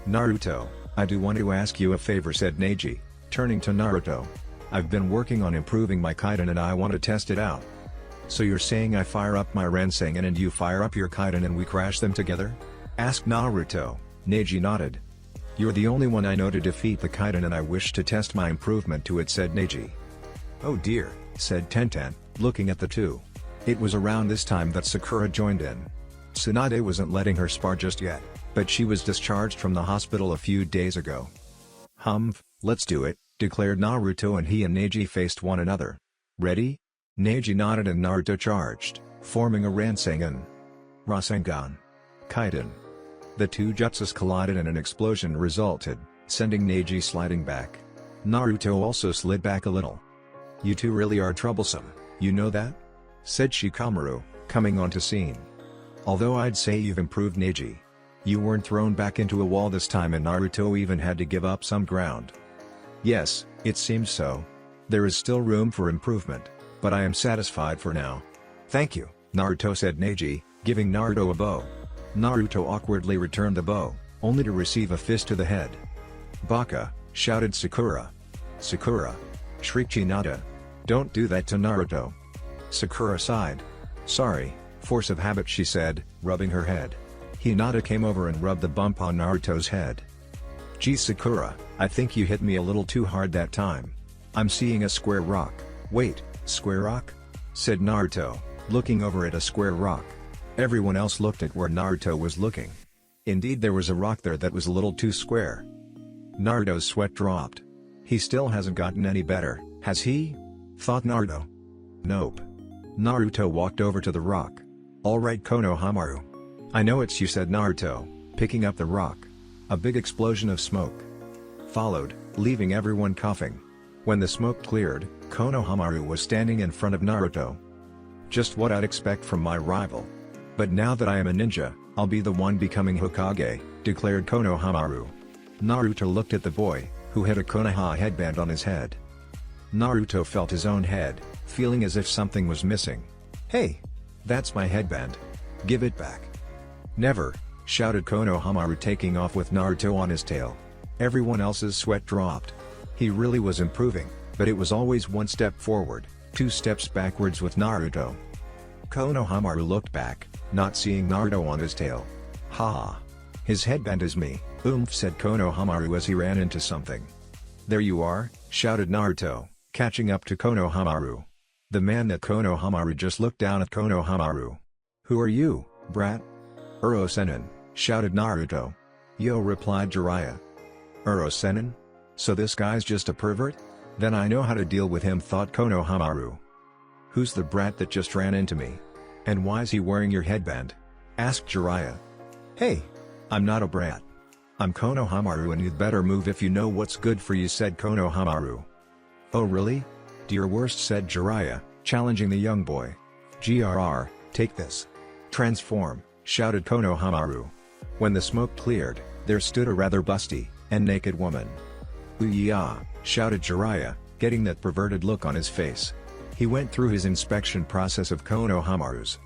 Naruto, I do want to ask you a favor, said Neji, turning to Naruto. I've been working on improving my Kaiden and I want to test it out. So you're saying I fire up my Rasengan and you fire up your Kaiden and we crash them together? Asked Naruto. Neji nodded. You're the only one I know to defeat the Kaiden and I wish to test my improvement to it, said Neji. Oh dear, said Tenten, looking at the 2. It was around this time that Sakura joined in. Tsunade wasn't letting her spar just yet, but she was discharged from the hospital a few days ago. Let's do it, declared Naruto, and he and Neji faced one another. Ready? Neji nodded and Naruto charged, forming a Rasengan. Kaiden. The 2 jutsus collided and an explosion resulted, sending Neji sliding back. Naruto also slid back a little. You 2 really are troublesome, you know that? Said Shikamaru, coming onto scene. Although I'd say you've improved, Neji. You weren't thrown back into a wall this time and Naruto even had to give up some ground. Yes, it seems so. There is still room for improvement, but I am satisfied for now. Thank you, Naruto said Neji, giving Naruto a bow. Naruto awkwardly returned the bow, only to receive a fist to the head. Baka, shouted Sakura. Sakura! Shrieked Hinata. Don't do that to Naruto. Sakura sighed. Sorry, force of habit, she said, rubbing her head. Hinata came over and rubbed the bump on Naruto's head. Geez Sakura, I think you hit me a little too hard that time. I'm seeing a square rock. Wait, square rock? Said Naruto, looking over at a square rock. Everyone else looked at where Naruto was looking. Indeed, there was a rock there that was a little too square. Naruto's sweat dropped. He still hasn't gotten any better, has he? Thought Naruto. Nope. Naruto walked over to the rock. Alright Konohamaru. I know it's you, said Naruto, picking up the rock. A big explosion of smoke followed, leaving everyone coughing. When the smoke cleared, Konohamaru was standing in front of Naruto. Just what I'd expect from my rival. But now that I am a ninja, I'll be the one becoming Hokage, declared Konohamaru. Naruto looked at the boy, who had a Konoha headband on his head. Naruto felt his own head, feeling as if something was missing. Hey! That's my headband. Give it back. Never! Shouted Konohamaru, taking off with Naruto on his tail. Everyone else's sweat dropped. He really was improving, but it was always one step forward, 2 steps backwards with Naruto. Konohamaru looked back, not seeing Naruto on his tail. Ha! His headband is me, oomph, said Konohamaru as he ran into something. There you are, shouted Naruto, catching up to Konohamaru. The man that Konohamaru just looked down at Konohamaru. Who are you, brat? Uro-sennin, shouted Naruto. Yo, replied Jiraiya. Uro-sennin? So this guy's just a pervert? Then I know how to deal with him, thought Konohamaru. Who's the brat that just ran into me? And why's he wearing your headband? Asked Jiraiya. Hey! I'm not a brat. I'm Konohamaru and you'd better move if you know what's good for you, said Konohamaru. Oh really? Do your worst, said Jiraiya, challenging the young boy. GRR, take this. Transform, shouted Konohamaru. When the smoke cleared, there stood a rather busty and naked woman. Ooh-yeah, shouted Jiraiya, getting that perverted look on his face. He went through his inspection process of Konohamaru's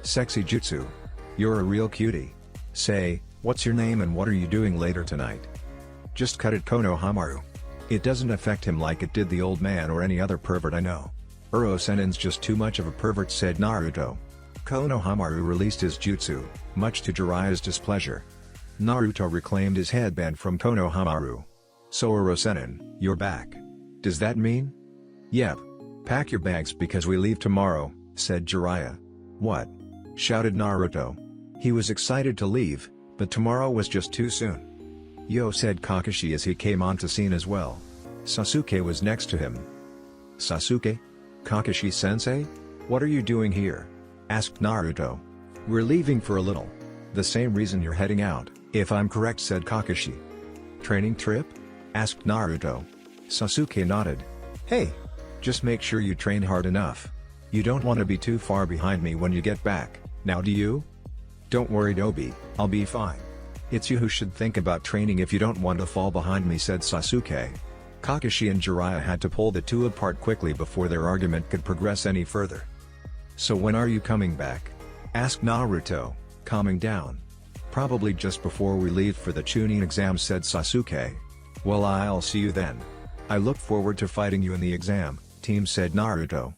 sexy jutsu. You're a real cutie. Say, what's your name and what are you doing later tonight? Just cut it, Konohamaru. It doesn't affect him like it did the old man or any other pervert I know. Uro-sennin's just too much of a pervert, said Naruto. Konohamaru released his jutsu, much to Jiraiya's displeasure. Naruto reclaimed his headband from Konohamaru. So Uro-sennin, you're back. Does that mean? Yep. Pack your bags because we leave tomorrow, said Jiraiya. What? Shouted Naruto. He was excited to leave, but tomorrow was just too soon. Yo, said Kakashi as he came onto scene as well. Sasuke was next to him. Sasuke? Kakashi-sensei? What are you doing here? Asked Naruto. We're leaving for a little. The same reason you're heading out, if I'm correct, said Kakashi. Training trip? Asked Naruto. Sasuke nodded. Hey! Just make sure you train hard enough. You don't want to be too far behind me when you get back, now do you? Don't worry Dobi, I'll be fine. It's you who should think about training if you don't want to fall behind me, said Sasuke. Kakashi and Jiraiya had to pull the two apart quickly before their argument could progress any further. So when are you coming back? Asked Naruto, calming down. Probably just before we leave for the Chunin exam, said Sasuke. Well, I'll see you then. I look forward to fighting you in the exam, team, said Naruto.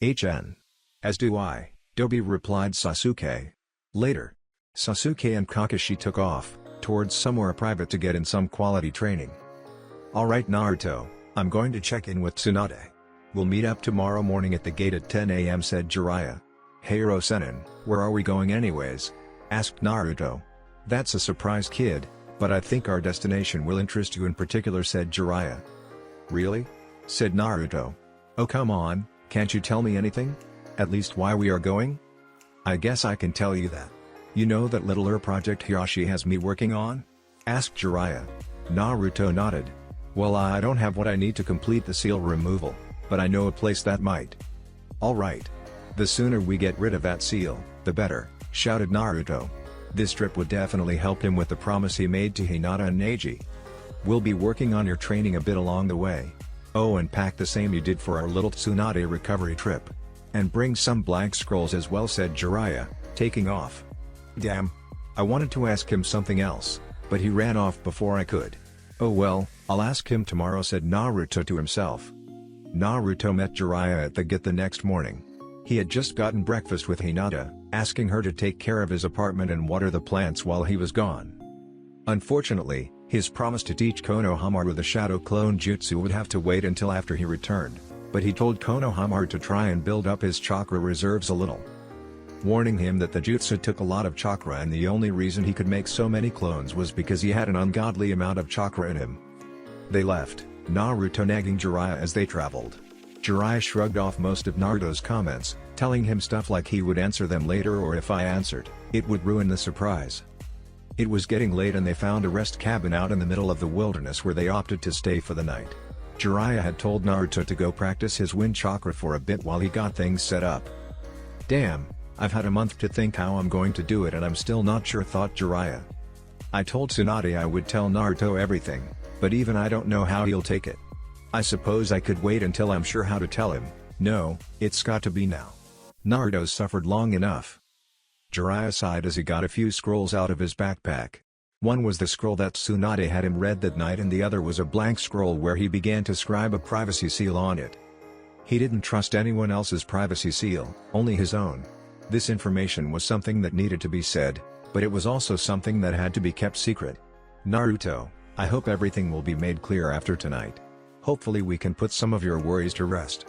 HN. As do I, Dobi, replied Sasuke. Later, Sasuke and Kakashi took off, towards somewhere private to get in some quality training. Alright Naruto, I'm going to check in with Tsunade. We'll meet up tomorrow morning at the gate at 10 AM, said Jiraiya. Hey Uro-sennin, where are we going anyways? Asked Naruto. That's a surprise, kid, but I think our destination will interest you in particular, said Jiraiya. Really? Said Naruto. Oh come on, can't you tell me anything? At least why we are going? I guess I can tell you that. You know that little project Hiyashi has me working on? Asked Jiraiya. Naruto nodded. Well, I don't have what I need to complete the seal removal, but I know a place that might. Alright. The sooner we get rid of that seal, the better. shouted Naruto. This trip would definitely help him with the promise he made to Hinata and Neji. We'll be working on your training a bit along the way. Oh, and pack the same you did for our little Tsunade recovery trip. And bring some blank scrolls as well, said Jiraiya, taking off. Damn. I wanted to ask him something else, but he ran off before I could. Oh well, I'll ask him tomorrow, said Naruto to himself. Naruto met Jiraiya at the gate the next morning. He had just gotten breakfast with Hinata, asking her to take care of his apartment and water the plants while he was gone. Unfortunately, his promise to teach Konohamaru the Shadow Clone Jutsu would have to wait until after he returned, but he told Konohamaru to try and build up his chakra reserves a little, warning him that the jutsu took a lot of chakra and the only reason he could make so many clones was because he had an ungodly amount of chakra in him. They left, Naruto nagging Jiraiya as they traveled. Jiraiya shrugged off most of Naruto's comments, telling him stuff like he would answer them later, or if I answered, it would ruin the surprise. It was getting late and they found a rest cabin out in the middle of the wilderness where they opted to stay for the night. Jiraiya had told Naruto to go practice his wind chakra for a bit while he got things set up. Damn, I've had a month to think how I'm going to do it and I'm still not sure, thought Jiraiya. I told Tsunade I would tell Naruto everything, but even I don't know how he'll take it. I suppose I could wait until I'm sure how to tell him. No, it's got to be now. Naruto's suffered long enough. Jiraiya sighed as he got a few scrolls out of his backpack. One was the scroll that Tsunade had him read that night and the other was a blank scroll where he began to scribe a privacy seal on it. He didn't trust anyone else's privacy seal, only his own. This information was something that needed to be said, but it was also something that had to be kept secret. Naruto, I hope everything will be made clear after tonight. Hopefully we can put some of your worries to rest.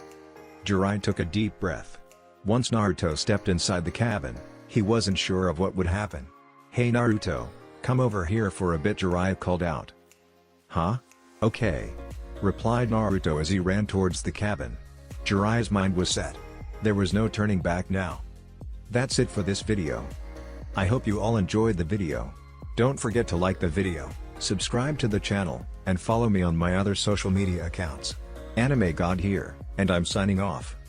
Jiraiya took a deep breath. Once Naruto stepped inside the cabin, he wasn't sure of what would happen. Hey Naruto, come over here for a bit, Jiraiya called out. Huh? Okay. Replied Naruto as he ran towards the cabin. Jiraiya's mind was set. There was no turning back now. That's it for this video. I hope you all enjoyed the video. Don't forget to like the video, subscribe to the channel, and follow me on my other social media accounts. Anime God here, and I'm signing off.